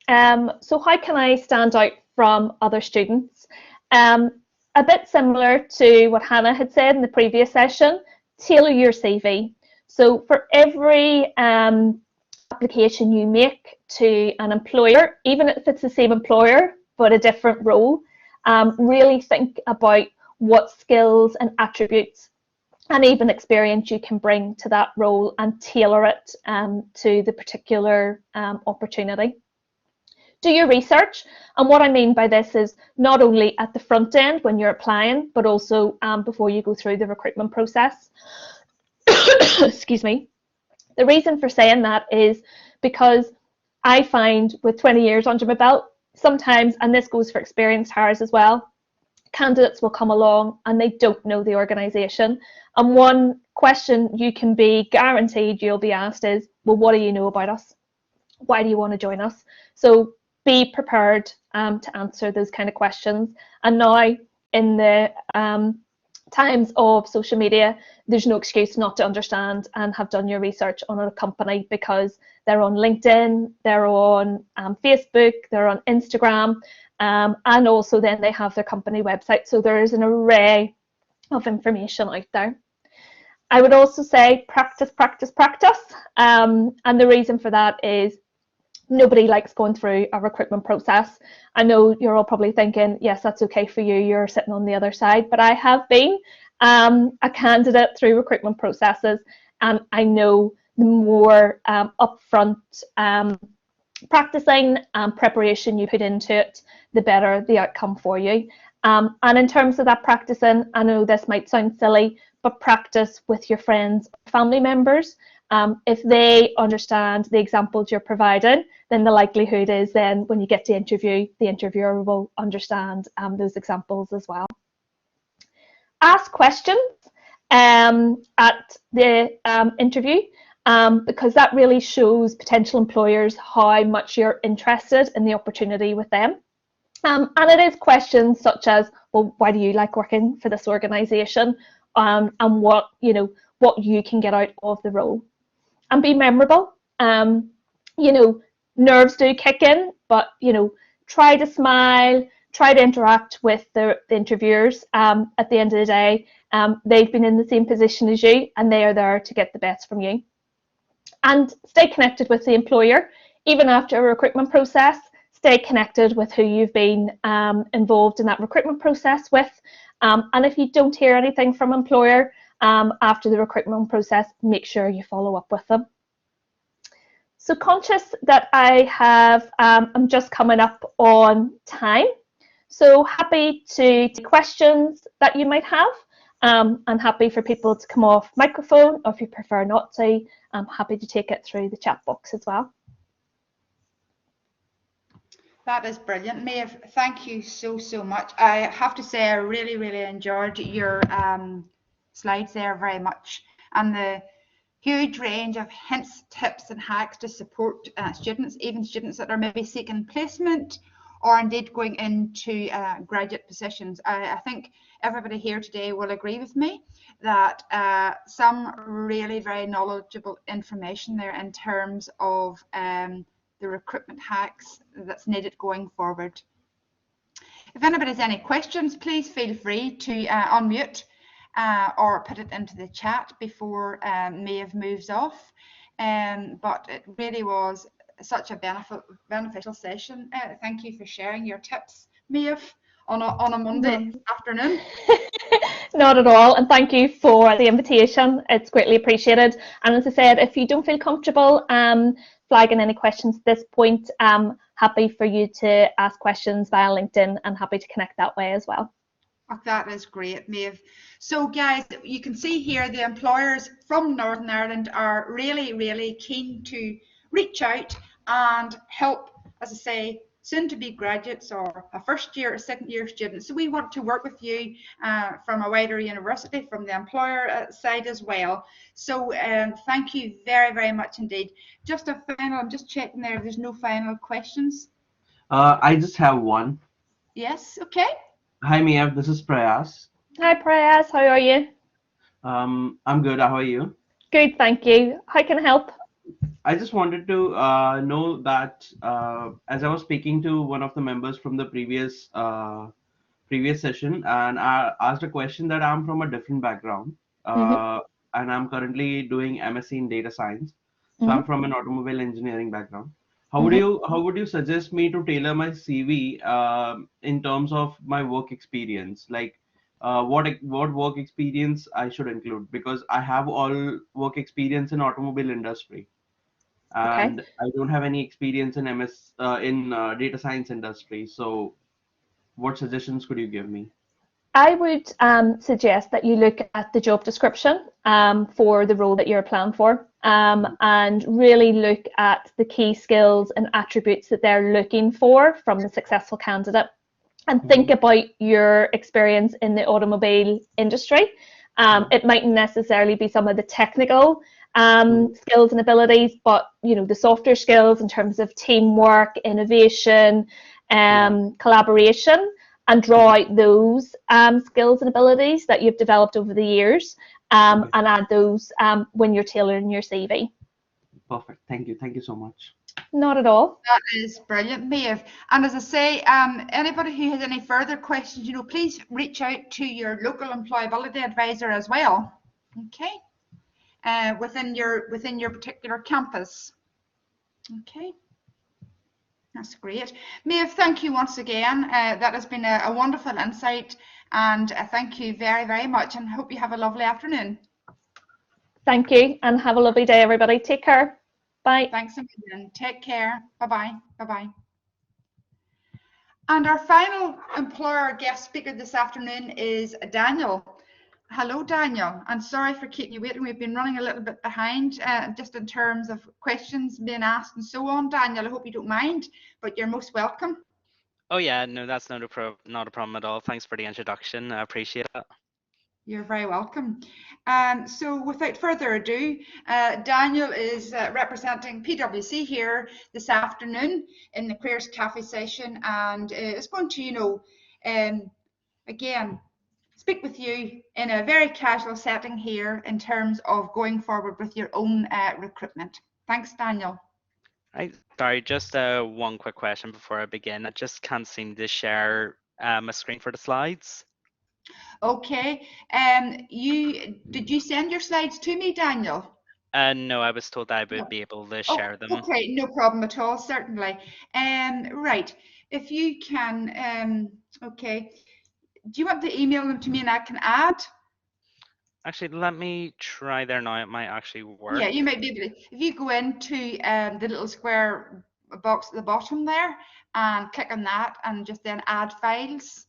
So how can I stand out from other students? A bit similar to what Hannah had said in the previous session, tailor your CV. So for every application you make to an employer, even if it's the same employer but a different role, really think about what skills and attributes and even experience you can bring to that role and tailor it to the particular opportunity. Do your research, and what I mean by this is not only at the front end when you're applying, but also before you go through the recruitment process. Excuse me. The reason for saying that is because I find with 20 years under my belt, sometimes, and this goes for experienced hires as well, candidates will come along and they don't know the organisation. And one question you can be guaranteed you'll be asked is, well, what do you know about us? Why do you want to join us? So be prepared to answer those kind of questions. And now in the times of social media, there's no excuse not to understand and have done your research on a company, because they're on LinkedIn, they're on Facebook, they're on Instagram, and also then they have their company website. So there is an array of information out there. I would also say practice, practice, practice. And the reason for that is nobody likes going through a recruitment process. I know you're all probably thinking, yes, that's okay for you, you're sitting on the other side, but I have been a candidate through recruitment processes, and I know the more upfront practicing and preparation you put into it, the better the outcome for you. And in terms of that practicing, I know this might sound silly, but practice with your friends, family members. If they understand the examples you're providing, then the likelihood is then when you get to interview, the interviewer will understand those examples as well. Ask questions at the interview, because that really shows potential employers how much you're interested in the opportunity with them. And it is questions such as, well, why do you like working for this organisation, and what you can get out of the role. And be memorable. Nerves do kick in, but try to smile, try to interact with the interviewers. At the end of the day, they've been in the same position as you, and they are there to get the best from you. And stay connected with the employer, even after a recruitment process. Stay connected with who you've been involved in that recruitment process with. And if you don't hear anything from employer after the recruitment process, make sure you follow up with them. So conscious that I have, I'm just coming up on time. So happy to take questions that you might have. I'm happy for people to come off microphone, or if you prefer not to, I'm happy to take it through the chat box as well. That is brilliant, Maeve. Thank you so much. I have to say I really enjoyed your slides there very much, and the huge range of hints, tips and hacks to support students, even students that are maybe seeking placement or indeed going into graduate positions. I think everybody here today will agree with me that some really very knowledgeable information there in terms of the recruitment hacks that's needed going forward. If anybody has any questions, please feel free to unmute or put it into the chat before Maeve moves off. But it really was such a beneficial session. Thank you for sharing your tips, Maeve, on a Monday afternoon. Not at all, and thank you for the invitation. It's greatly appreciated. And as I said, if you don't feel comfortable flagging any questions at this point, happy for you to ask questions via LinkedIn, and happy to connect that way as well. Oh, that is great, Maeve. So guys, you can see here the employers from Northern Ireland are really keen to reach out and help, as I say, soon to be graduates or a first year or second year students. So we want to work with you from a wider university, from the employer side as well. So thank you very much indeed. Just a final, I'm just checking there if there's no final questions. I just have one. Yes, okay. Hi, Mia. This is Prayas. Hi, Prayas. How are you? I'm good. How are you? Good, thank you. How can I help? I just wanted to know that as I was speaking to one of the members from the previous session, and I asked a question that I'm from a different background, Mm-hmm. and I'm currently doing MSc in data science. So I'm Mm-hmm. from an automobile engineering background. Mm-hmm. How would you suggest me to tailor my CV in terms of my work experience? Like what work experience I should include, because I have all work experience in automobile industry Okay. and I don't have any experience in data science industry. So what suggestions could you give me? I would suggest that you look at the job description for the role that you're applying for, and really look at the key skills and attributes that they're looking for from the successful candidate, and think Mhm. about your experience in the automobile industry. Mhm. It mightn't necessarily be some of the technical Mhm. skills and abilities, but the softer skills in terms of teamwork, innovation, Yeah. collaboration, and draw Mhm. out those skills and abilities that you've developed over the years, Okay. and add those when you're tailoring your CV. Perfect. Thank you. Thank you so much. Not at all. That is brilliant, Maeve. And as I say, anybody who has any further questions, please reach out to your local employability advisor as well. Okay, within your particular campus. Okay, that's great. Maeve, thank you once again. That has been a wonderful insight, and thank you very, very much. And hope you have a lovely afternoon. Thank you, and have a lovely day, everybody. Take care. Bye. Thanks a million. Take care. Bye bye. Bye bye. And our final employer guest speaker this afternoon is Daniel. Hello, Daniel. I'm sorry for keeping you waiting. We've been running a little bit behind just in terms of questions being asked and so on. Daniel, I hope you don't mind, but you're most welcome. Oh yeah, no, that's not a problem at all. Thanks for the introduction. I appreciate it. You're very welcome. So without further ado, Daniel is representing PwC here this afternoon in the Career Café session, and is going to, again, speak with you in a very casual setting here in terms of going forward with your own recruitment. Thanks, Daniel. Right. Sorry, just one quick question before I begin. I just can't seem to share my screen for the slides. Okay. Did you send your slides to me, Daniel? No, I was told I would No. be able to Oh, share them. okay, no problem at all, certainly. Right. If you can, okay. Do you want to email them to me and I can add? Actually, let me try there now. It might actually Yeah, work. you might be able to. If you go into the little square box at the bottom there and click on that and just then add files.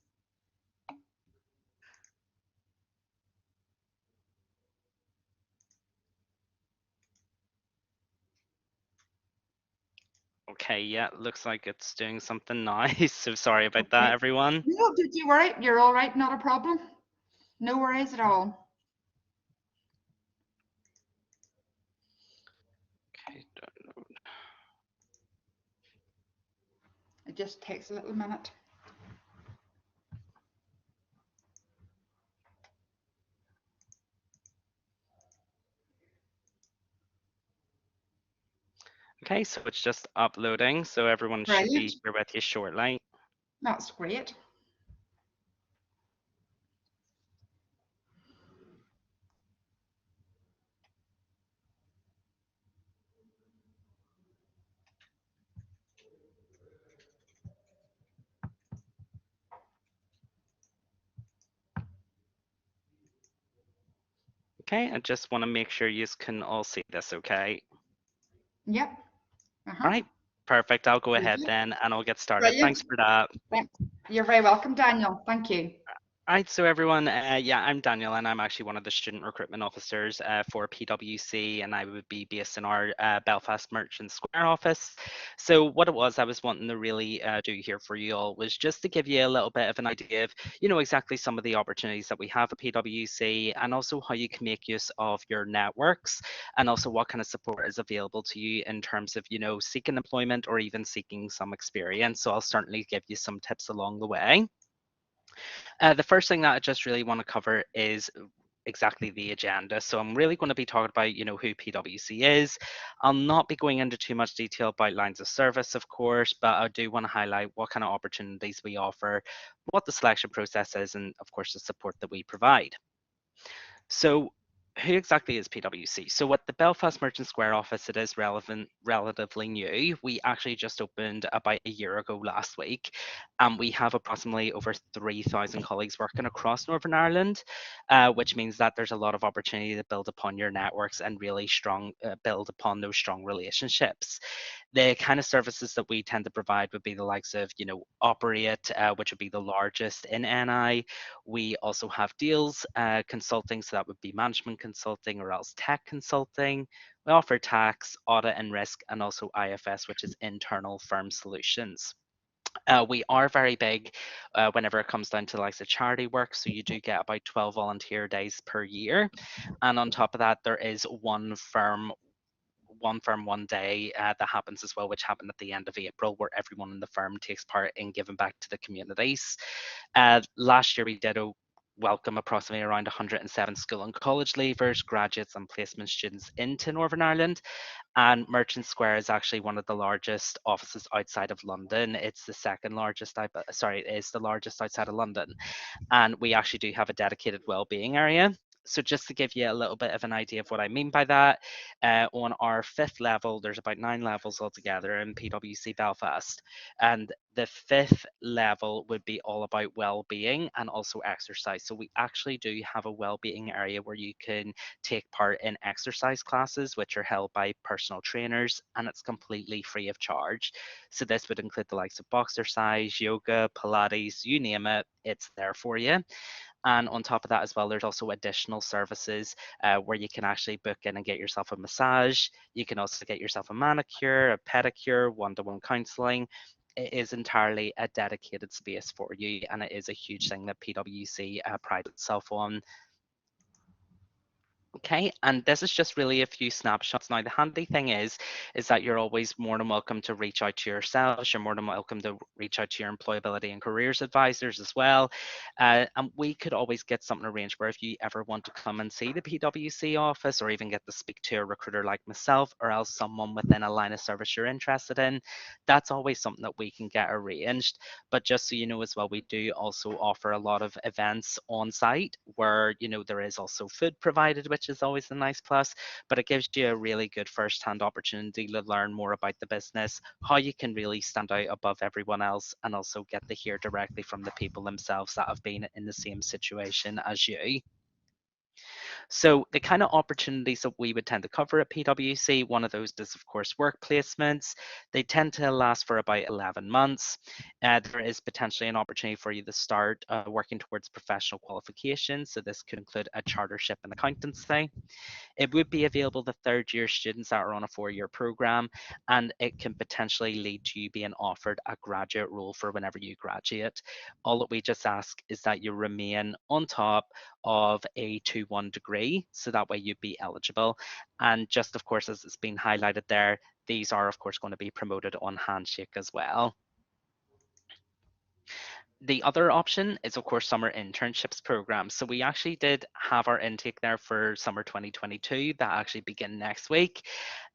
Okay, yeah, looks like it's doing something nice. So sorry about that, Okay. everyone. No, did you worry? You're all right, not a problem. No worries at all. Okay, It just takes a little minute. okay, so it's just uploading. So everyone should Brilliant. be here with you shortly. That's great. Okay, I just want to make sure you can all see this, okay? Yep. All right, perfect. I'll go ahead Brilliant. then and I'll get started. Brilliant. Thanks for that. You're very welcome, Daniel. Thank you. Right, so everyone, yeah, I'm Daniel, and I'm actually one of the student recruitment officers for PwC, and I would be based in our Belfast Merchant Square office. So what it was I was wanting to really do here for you all was just to give you a little bit of an idea of, exactly some of the opportunities that we have at PwC, and also how you can make use of your networks, and also what kind of support is available to you in terms of, seeking employment or even seeking some experience. So I'll certainly give you some tips along the way. The first thing that I just really want to cover is exactly the agenda. So I'm really going to be talking about, who PwC is. I'll not be going into too much detail about lines of service, of course, but I do want to highlight what kind of opportunities we offer, what the selection process is, and of course the support that we provide. So who exactly is PwC? So at the Belfast Merchant Square office, it is relatively new. We actually just opened about a year ago last week, and we have approximately over 3,000 colleagues working across Northern Ireland, which means that there's a lot of opportunity to build upon your networks and really build upon those strong relationships. The kind of services that we tend to provide would be the likes of, Operate, which would be the largest in NI. We also have deals consulting, so that would be management consulting or else tech consulting. We offer tax, audit and risk, and also IFS, which is internal firm solutions. We are very big whenever it comes down to the likes of charity work. So you do get about 12 volunteer days per year. And on top of that, there is one day that happens as well, which happened at the end of April, where everyone in the firm takes part in giving back to the communities. Last year, we did welcome approximately around 107 school and college leavers, graduates, and placement students into Northern Ireland. And Merchant Square is actually one of the largest offices outside of London. It's the second largest, sorry, it is the largest outside of London. And we actually do have a dedicated wellbeing area. So just to give you a little bit of an idea of what I mean by that, on our 5th level, there's about 9 levels altogether in PwC Belfast. And the 5th level would be all about well-being and also exercise. So we actually do have a well-being area where you can take part in exercise classes, which are held by personal trainers, and it's completely free of charge. So this would include the likes of boxercise, yoga, Pilates, you name it, it's there for you. And on top of that as well, there's also additional services where you can actually book in and get yourself a massage. You can also get yourself a manicure, a pedicure, one-to-one counselling. It is entirely a dedicated space for you, and it is a huge thing that PwC prides itself on. Okay, and this is just really a few snapshots. Now, the handy thing is that you're always more than welcome to reach out to yourselves. You're more than welcome to reach out to your employability and careers advisors as well. And we could always get something arranged where if you ever want to come and see the PwC office or even get to speak to a recruiter like myself or else someone within a line of service you're interested in, that's always something that we can get arranged. But just so you know as well, we do also offer a lot of events on site where, there is also food provided, which is always a nice plus, but it gives you a really good first-hand opportunity to learn more about the business, how you can really stand out above everyone else, and also get to hear directly from the people themselves that have been in the same situation as you. So the kind of opportunities that we would tend to cover at PwC, one of those is of course work placements. They tend to last for about 11 months. There is potentially an opportunity for you to start working towards professional qualifications. So this could include a chartership in accountancy. It would be available to third-year students that are on a 4-year program, and it can potentially lead to you being offered a graduate role for whenever you graduate. All that we just ask is that you remain on top of a 2-1 degree, so that way you'd be eligible. And just of course, as it's been highlighted there, these are of course going to be promoted on Handshake as well. The other option is, of course, summer internships program. So we actually did have our intake there for summer 2022 that actually begin next week.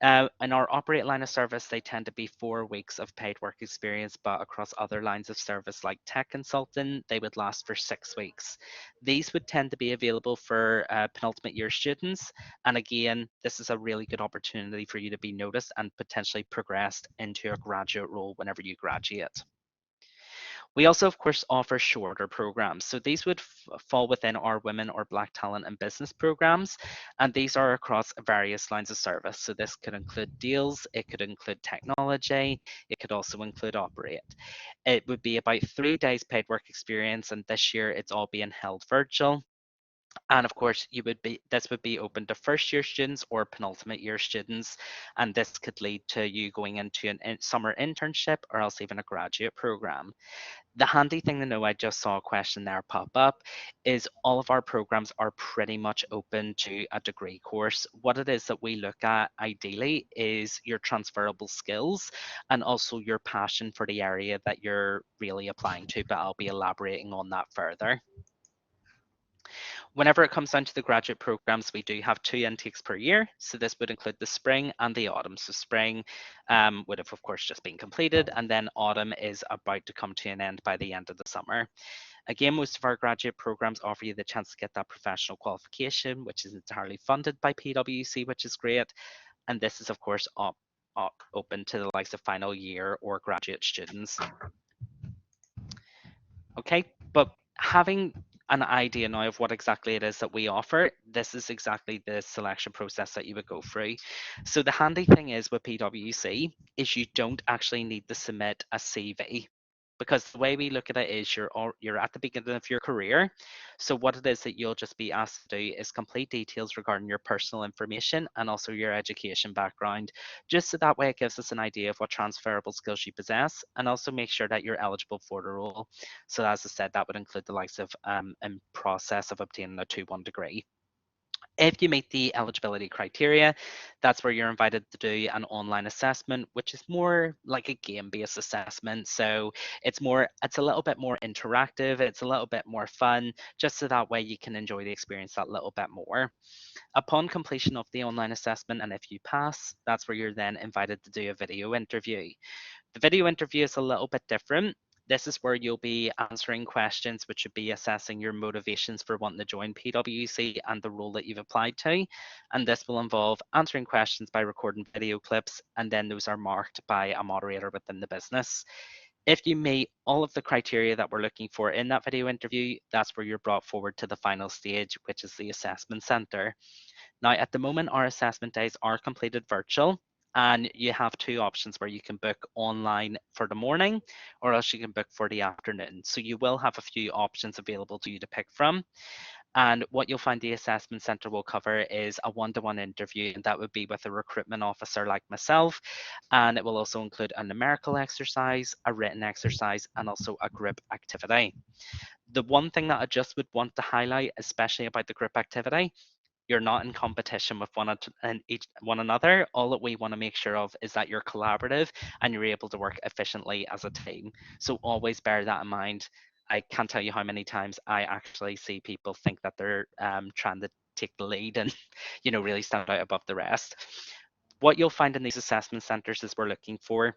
In our operate line of service, they tend to be 4 weeks of paid work experience, but across other lines of service like tech consultant, they would last for 6 weeks. These would tend to be available for penultimate year students. And again, this is a really good opportunity for you to be noticed and potentially progressed into a graduate role whenever you graduate. We also, of course, offer shorter programs. So these would fall within our Women or Black Talent and Business programs, and these are across various lines of service. So this could include deals, it could include technology, it could also include operate. It would be about 3 days paid work experience, and this year it's all being held virtual. And of course, this would be open to first year students or penultimate year students, and this could lead to you going into an summer internship or else even a graduate program. The handy thing to know, I just saw a question there pop up, is all of our programs are pretty much open to a degree course. What it is that we look at ideally is your transferable skills and also your passion for the area that you're really applying to, but I'll be elaborating on that further. Whenever it comes down to the graduate programs, we do have 2 intakes per year. So this would include the spring and the autumn. So spring would have, of course, just been completed, and then autumn is about to come to an end by the end of the summer. Again, most of our graduate programs offer you the chance to get that professional qualification, which is entirely funded by PwC, which is great. And this is, of course, open to the likes of final year or graduate students. Okay, but having an idea now of what exactly it is that we offer, this is exactly the selection process that you would go through. So the handy thing is with PwC is you don't actually need to submit a CV, because the way we look at it is you're at the beginning of your career. So what it is that you'll just be asked to do is complete details regarding your personal information and also your education background, just so that way it gives us an idea of what transferable skills you possess, and also make sure that you're eligible for the role. So as I said, that would include the likes of in process of obtaining a 2-1 degree. If you meet the eligibility criteria, that's where you're invited to do an online assessment, which is more like a game-based assessment. So it's a little bit more interactive, it's a little bit more fun, just so that way you can enjoy the experience that little bit more. Upon completion of the online assessment, and if you pass, that's where you're then invited to do a video interview. The video interview is a little bit different. This is where you'll be answering questions which would be assessing your motivations for wanting to join PwC and the role that you've applied to. And this will involve answering questions by recording video clips, and then those are marked by a moderator within the business. If you meet all of the criteria that we're looking for in that video interview, that's where you're brought forward to the final stage, which is the assessment center. Now, at the moment, our assessment days are completed virtual, and you have 2 options where you can book online for the morning, or else you can book for the afternoon. So you will have a few options available to you to pick from. And what you'll find the assessment center will cover is a one-to-one interview, and that would be with a recruitment officer like myself. And it will also include a numerical exercise, a written exercise, and also a group activity. The one thing that I just would want to highlight, especially about the group activity, you're not in competition with one another. All that we want to make sure of is that you're collaborative and you're able to work efficiently as a team. So always bear that in mind. I can't tell you how many times I actually see people think that they're trying to take the lead and really stand out above the rest. What you'll find in these assessment centers we're looking for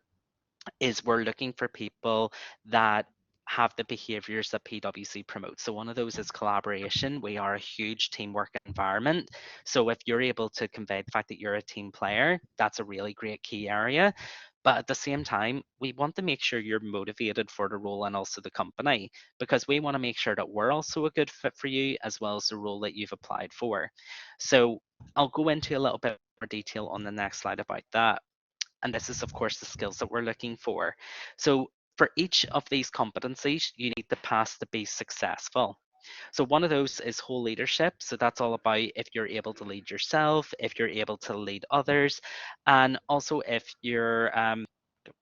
people that have the behaviors that PwC promotes. So one of those is collaboration. We are a huge teamwork environment. So if you're able to convey the fact that you're a team player, that's a really great key area. But at the same time, we want to make sure you're motivated for the role and also the company, because we want to make sure that we're also a good fit for you as well as the role that you've applied for. So I'll go into a little bit more detail on the next slide about that. And this is, of course, the skills that we're looking for. So for each of these competencies, you need to pass to be successful. So one of those is whole leadership. So that's all about if you're able to lead yourself, if you're able to lead others, and also if you're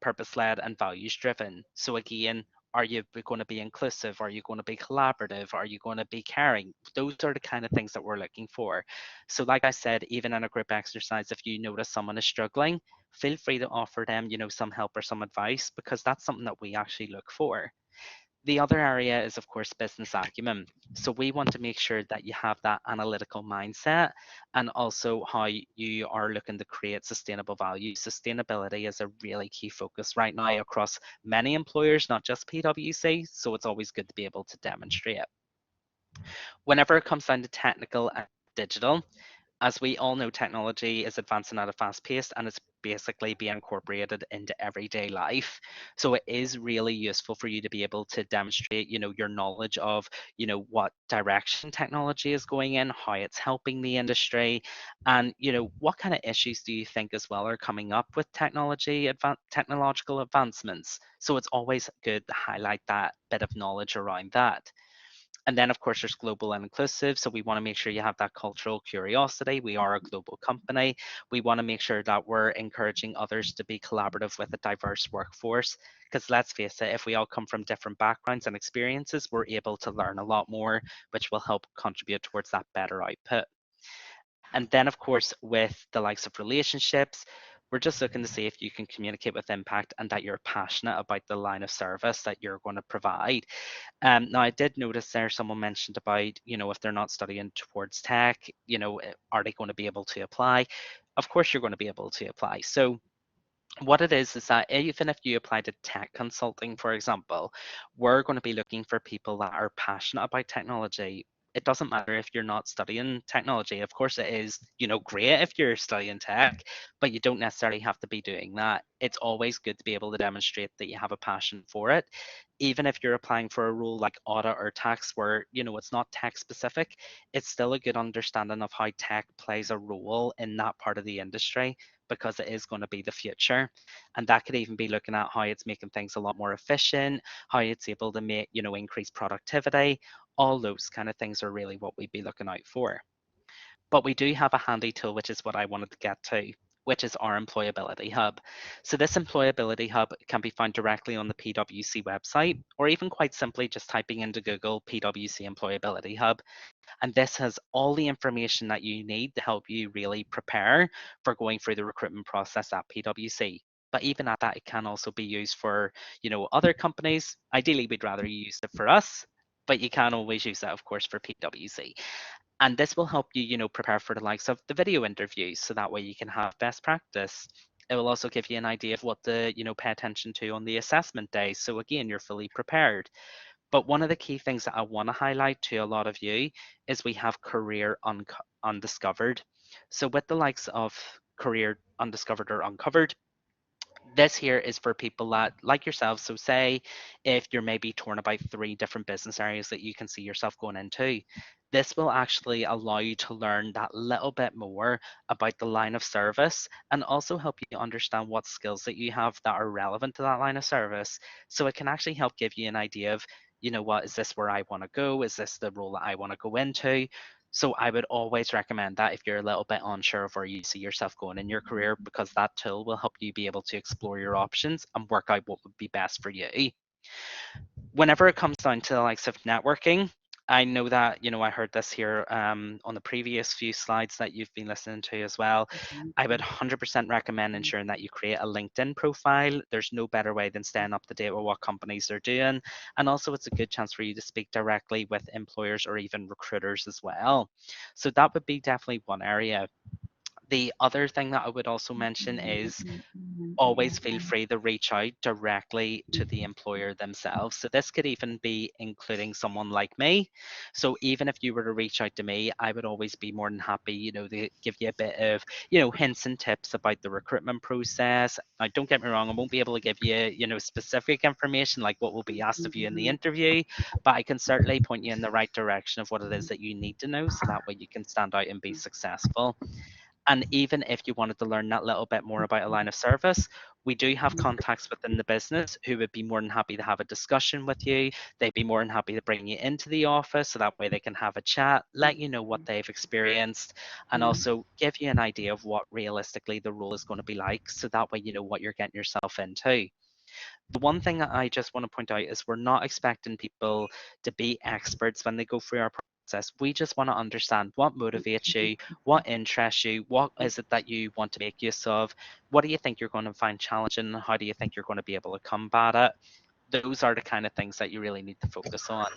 purpose-led and values-driven. So again, are you going to be inclusive? Are you going to be collaborative? Are you going to be caring? Those are the kind of things that we're looking for. So like I said, even in a group exercise, if you notice someone is struggling, feel free to offer them, some help or some advice, because that's something that we actually look for. The other area is, of course, business acumen. So we want to make sure that you have that analytical mindset, and also how you are looking to create sustainable value. Sustainability is a really key focus right now across many employers, not just PwC. So it's always good to be able to demonstrate it. Whenever it comes down to technical and digital, As we all know, technology is advancing at a fast pace and it's basically being incorporated into everyday life. So it is really useful for you to be able to demonstrate, your knowledge of, what direction technology is going in, how it's helping the industry, and, what kind of issues do you think as well are coming up with technological advancements. So it's always good to highlight that bit of knowledge around that. And then, of course, there's global and inclusive. So we want to make sure you have that cultural curiosity. We are a global company. We want to make sure that we're encouraging others to be collaborative with a diverse workforce. Because let's face it, if we all come from different backgrounds and experiences, we're able to learn a lot more, which will help contribute towards that better output. And then, of course, with the likes of relationships, we're just looking to see if you can communicate with impact and that you're passionate about the line of service that you're going to provide. Now, I did notice there someone mentioned about, if they're not studying towards tech, are they going to be able to apply? Of course, you're going to be able to apply. So what it is that even if you apply to tech consulting, for example, we're going to be looking for people that are passionate about technology. It doesn't matter if you're not studying technology. Of course, it is, great if you're studying tech, but you don't necessarily have to be doing that. It's always good to be able to demonstrate that you have a passion for it. Even if you're applying for a role like audit or tax where, it's not tech specific, it's still a good understanding of how tech plays a role in that part of the industry because it is going to be the future. And that could even be looking at how it's making things a lot more efficient, how it's able to make, increase productivity. All those kind of things are really what we'd be looking out for. But we do have a handy tool, which is what I wanted to get to, which is our Employability Hub. So this Employability Hub can be found directly on the PwC website, or even quite simply just typing into Google PwC Employability Hub. And this has all the information that you need to help you really prepare for going through the recruitment process at PwC. But even at that, it can also be used for, other companies. Ideally, we'd rather you use it for us, but you can always use that, of course, for PwC. And this will help you, prepare for the likes of the video interviews. So that way you can have best practice. It will also give you an idea of what to, pay attention to on the assessment day. So again, you're fully prepared. But one of the key things that I want to highlight to a lot of you is we have Career Undiscovered. So with the likes of Career Undiscovered or Uncovered, this here is for people that like yourself. So say if you're maybe torn about 3 different business areas that you can see yourself going into, this will actually allow you to learn that little bit more about the line of service and also help you understand what skills that you have that are relevant to that line of service. So it can actually help give you an idea of, what is this where I want to go? Is this the role that I want to go into? So I would always recommend that if you're a little bit unsure of where you see yourself going in your career, because that tool will help you be able to explore your options and work out what would be best for you. Whenever it comes down to the likes of networking, I know that, I heard this here on the previous few slides that you've been listening to as well. I would 100% recommend ensuring that you create a LinkedIn profile. There's no better way than staying up to date with what companies are doing. And also it's a good chance for you to speak directly with employers or even recruiters as well. So that would be definitely one area. The other thing that I would also mention is always feel free to reach out directly to the employer themselves. So this could even be including someone like me. So even if you were to reach out to me, I would always be more than happy, to give you a bit of, hints and tips about the recruitment process. Now, don't get me wrong, I won't be able to give you, specific information like what will be asked of you in the interview, but I can certainly point you in the right direction of what it is that you need to know so that way you can stand out and be successful. And even if you wanted to learn that little bit more about a line of service, we do have contacts within the business who would be more than happy to have a discussion with you. They'd be more than happy to bring you into the office so that way they can have a chat, let you know what they've experienced, and also give you an idea of what realistically the role is going to be like so that way you know what you're getting yourself into. The one thing that I just want to point out is we're not expecting people to be experts when they go through our process. We just want to understand what motivates you, what interests you, what is it that you want to make use of, what do you think you're going to find challenging, and how do you think you're going to be able to combat it. those are the kind of things that you really need to focus on.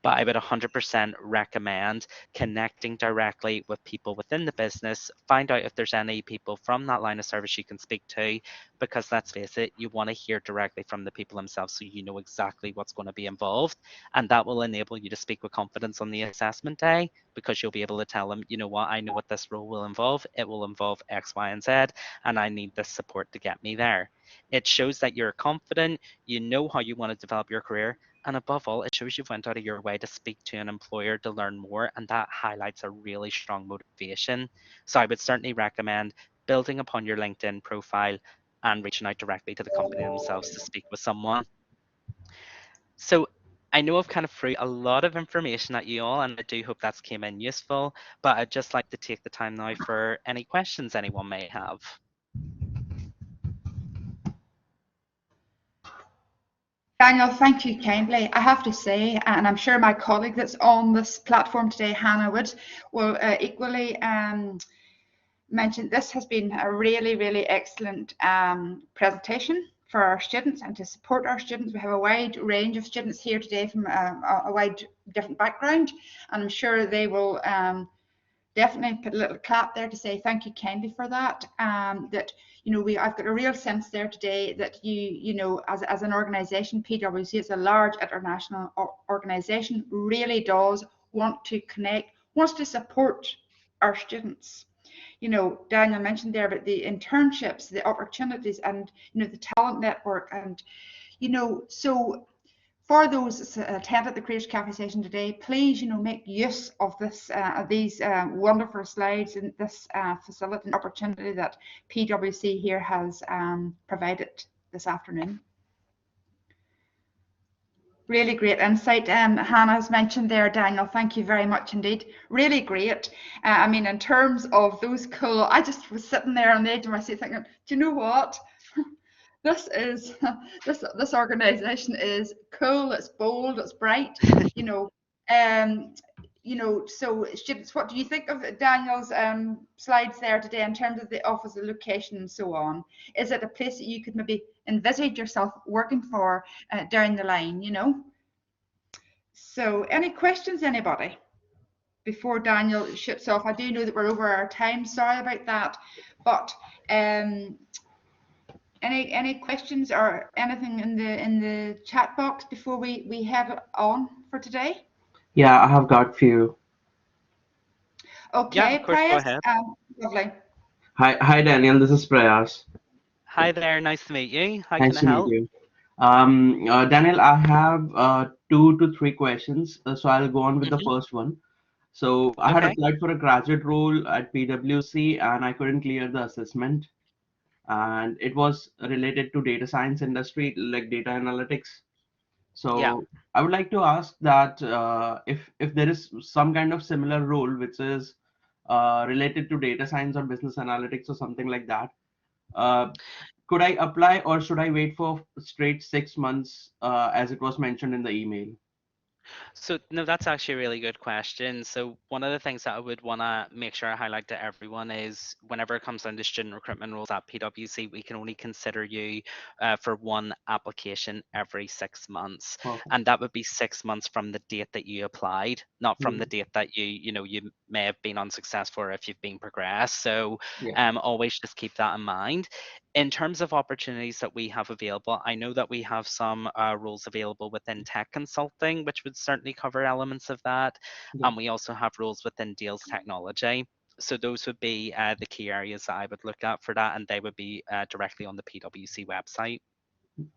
But I would 100% recommend connecting directly with people within the business, find out if there's any people from that line of service you can speak to, because let's face it, you want to hear directly from the people themselves so you know exactly what's going to be involved. And that will enable you to speak with confidence on the assessment day, because you'll be able to tell them, you know what, I know what this role will involve. It will involve X, Y, and Z, and I need this support to get me there. It shows that you're confident, you know how you want to develop your career, and above all, it shows you've went out of your way to speak to an employer to learn more, and that highlights a really strong motivation. So I would certainly recommend building upon your LinkedIn profile and reaching out directly to the company themselves to speak with someone. So I know I've kind of threw a lot of information at you all, and I do hope that's came in useful, but I'd just like to take the time now for any questions anyone may have. Daniel, thank you kindly. I have to say, and I'm sure my colleague that's on this platform today, Hannah Wood, will equally mention this has been a really, really excellent presentation for our students and to support our students. We have a wide range of students here today from a wide different background, and I'm sure they will definitely put a little clap there to say thank you kindly for that. That I've got a real sense there today that as an organisation, PwC is a large international organisation, really does want to connect, wants to support our students. Daniel mentioned there about the internships, the opportunities, and the talent network, and so for those attended the Career Café session today, please make use of this these wonderful slides and this facility and opportunity that PwC here has provided this afternoon. Really great insight. Hannah's mentioned there, Daniel, thank you very much indeed. Really great. I mean, in terms of those cool, I just was sitting there on the edge of my seat thinking, do you know what? This is this organization is cool, it's bold, it's bright, so students, what do you think of Daniel's slides there today in terms of the office, the location and so on? Is it a place that you could maybe envisage yourself working for down the line, So any questions, anybody? Before Daniel shoots off, I do know that we're over our time, sorry about that, but any questions or anything in the chat box before we head on for today? Yeah, I have got few. Okay, yeah, of course, go Prayas, ahead. lovely. Hi Daniel, this is Prayas. Hi there, nice to meet you. How Nice can I to meet help? you. Daniel, I have 2 to 3 questions, so I'll go on with the first one. So I had Okay. applied for a graduate role at PwC and I couldn't clear the assessment. And it was related to data science industry, like data analytics. Yeah. So I would like to ask that if there is some kind of similar role which is related to data science or business analytics or something like that, uh, could I apply or should I wait for straight 6 months as it was mentioned in the email? So no, that's actually a really good question. So one of the things that I would want to make sure I highlight to everyone is whenever it comes down to student recruitment roles at PwC, we can only consider you for one application every 6 months, Perfect. and that would be 6 months from the date that you applied, not from Yeah. the date that you may have been unsuccessful or if you've been progressed. So Yeah. always just keep that in mind. In terms of opportunities that we have available, I know that we have some roles available within tech consulting, which would certainly cover elements of that. Yeah. And we also have roles within deals technology. So those would be the key areas that I would look at for that, and they would be directly on the PwC website.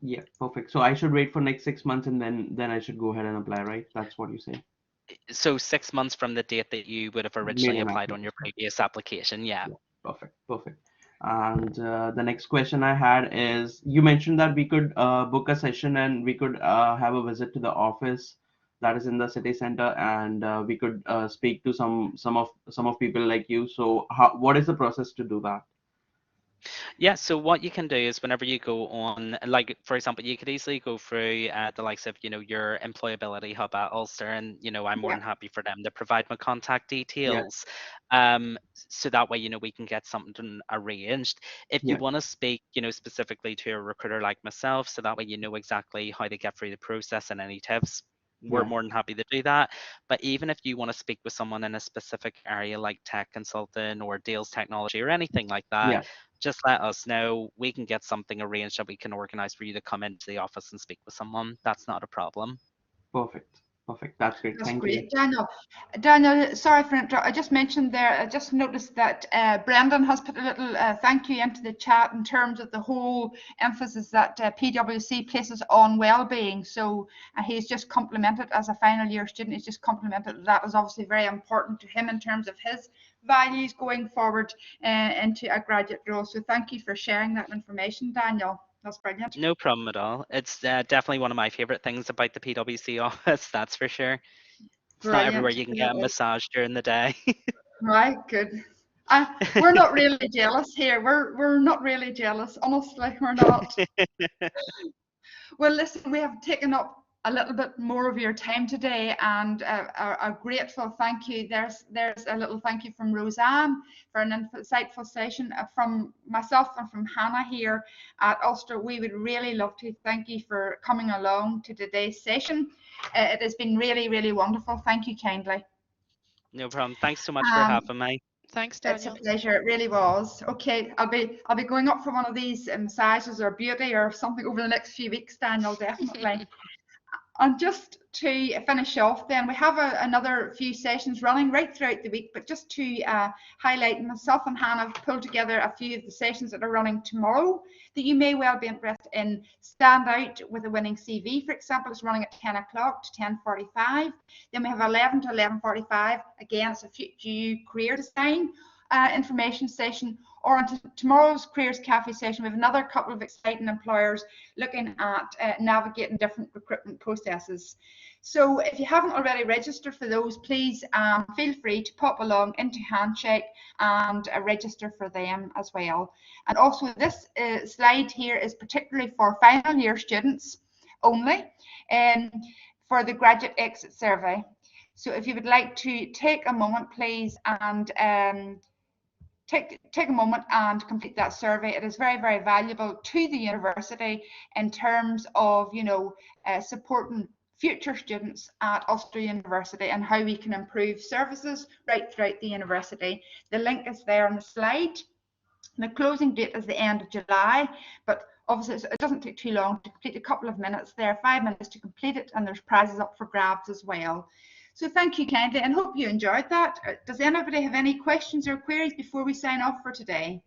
Yeah, perfect. So I should wait for next 6 months and then I should go ahead and apply, right? That's what you say. So 6 months from the date that you would have Made originally an applied on your application. previous application, yeah. Yeah, perfect, perfect. And the next question I had is, you mentioned that we could book a session and we could have a visit to the office that is in the city center, and we could speak to some of people like you. So what is the process to do that? Yeah, so what you can do is whenever you go on, like for example, you could easily go through the likes of, your Employability Hub at Ulster, and I'm more Yeah, than happy for them to provide my contact Yeah, details, so that way we can get something arranged. If you yeah, want to speak, specifically to a recruiter like myself, so that way you know exactly how to get through the process and any tips. We're yeah, more than happy to do that. But even if you want to speak with someone in a specific area like tech consulting or deals technology or anything like that, yeah. just let us know. We can get something arranged that we can organize for you to come into the office and speak with someone. That's not a problem. Perfect. Perfect. That's great. that's Thank you. great. Daniel, sorry for interrupting. I just mentioned there, I just noticed that Brendan has put a little thank you into the chat in terms of the whole emphasis that PwC places on well-being. So he's just complimented, as a final year student, he's just complimented that is obviously very important to him in terms of his values going forward into a graduate role. So thank you for sharing that information, Daniel. That's brilliant. No problem at all. It's definitely one of my favorite things about the PwC office, that's for sure. It's not everywhere Brilliant. you can get a massage during the day. Right, good. We're not really jealous here. We're not really jealous. Honestly, we're not. Well, listen, we have taken up a little bit more of your time today, and a grateful thank you. There's a little thank you from Roseanne for an insightful session. From myself and from Hannah here at Ulster, we would really love to thank you for coming along to today's session. It has been really, really wonderful. Thank you kindly. No problem. Thanks so much for Um, having me. Thanks, It's a Daniel. pleasure. It really was. Okay, I'll be going up for one of these massages or beauty or something over the next few weeks, Daniel, definitely. And just to finish off, then we have another few sessions running right throughout the week. But just to highlight, myself and Hannah have pulled together a few of the sessions that are running tomorrow that you may well be interested in. Stand out with a winning CV, for example, is running at 10 o'clock to 10:45. Then we have 11 to 11:45. Again, it's a future career design information session. Or on tomorrow's Careers Café session, we have another couple of exciting employers looking at navigating different recruitment processes. So if you haven't already registered for those, please feel free to pop along into Handshake and register for them as well. And also this slide here is particularly for final year students only, for the graduate exit survey. So if you would like to take a moment, please, and take a moment and complete that survey. It is very, very valuable to the university in terms of, supporting future students at Ulster University and how we can improve services right throughout the university. The link is there on the slide. The closing date is the end of July, but obviously it doesn't take too long to complete, a couple of minutes there, 5 minutes to complete it, and there's prizes up for grabs as well. So thank you kindly, and hope you enjoyed that. Does anybody have any questions or queries before we sign off for today?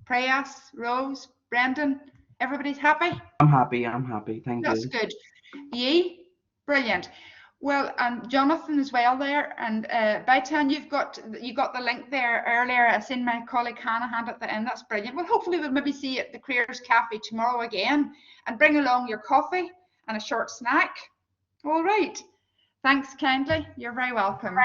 Prayas, Rose, Brendan, everybody's happy? I'm happy. I'm happy. Thank That's you. good. Yee, brilliant. Well, and Jonathan as well there, and Baitan, you got the link there earlier. I seen my colleague Hannah hand at the end. That's brilliant. Well, hopefully we'll maybe see you at the Careers Café tomorrow again, and bring along your coffee and a short snack. All right. Thanks kindly. You're very welcome.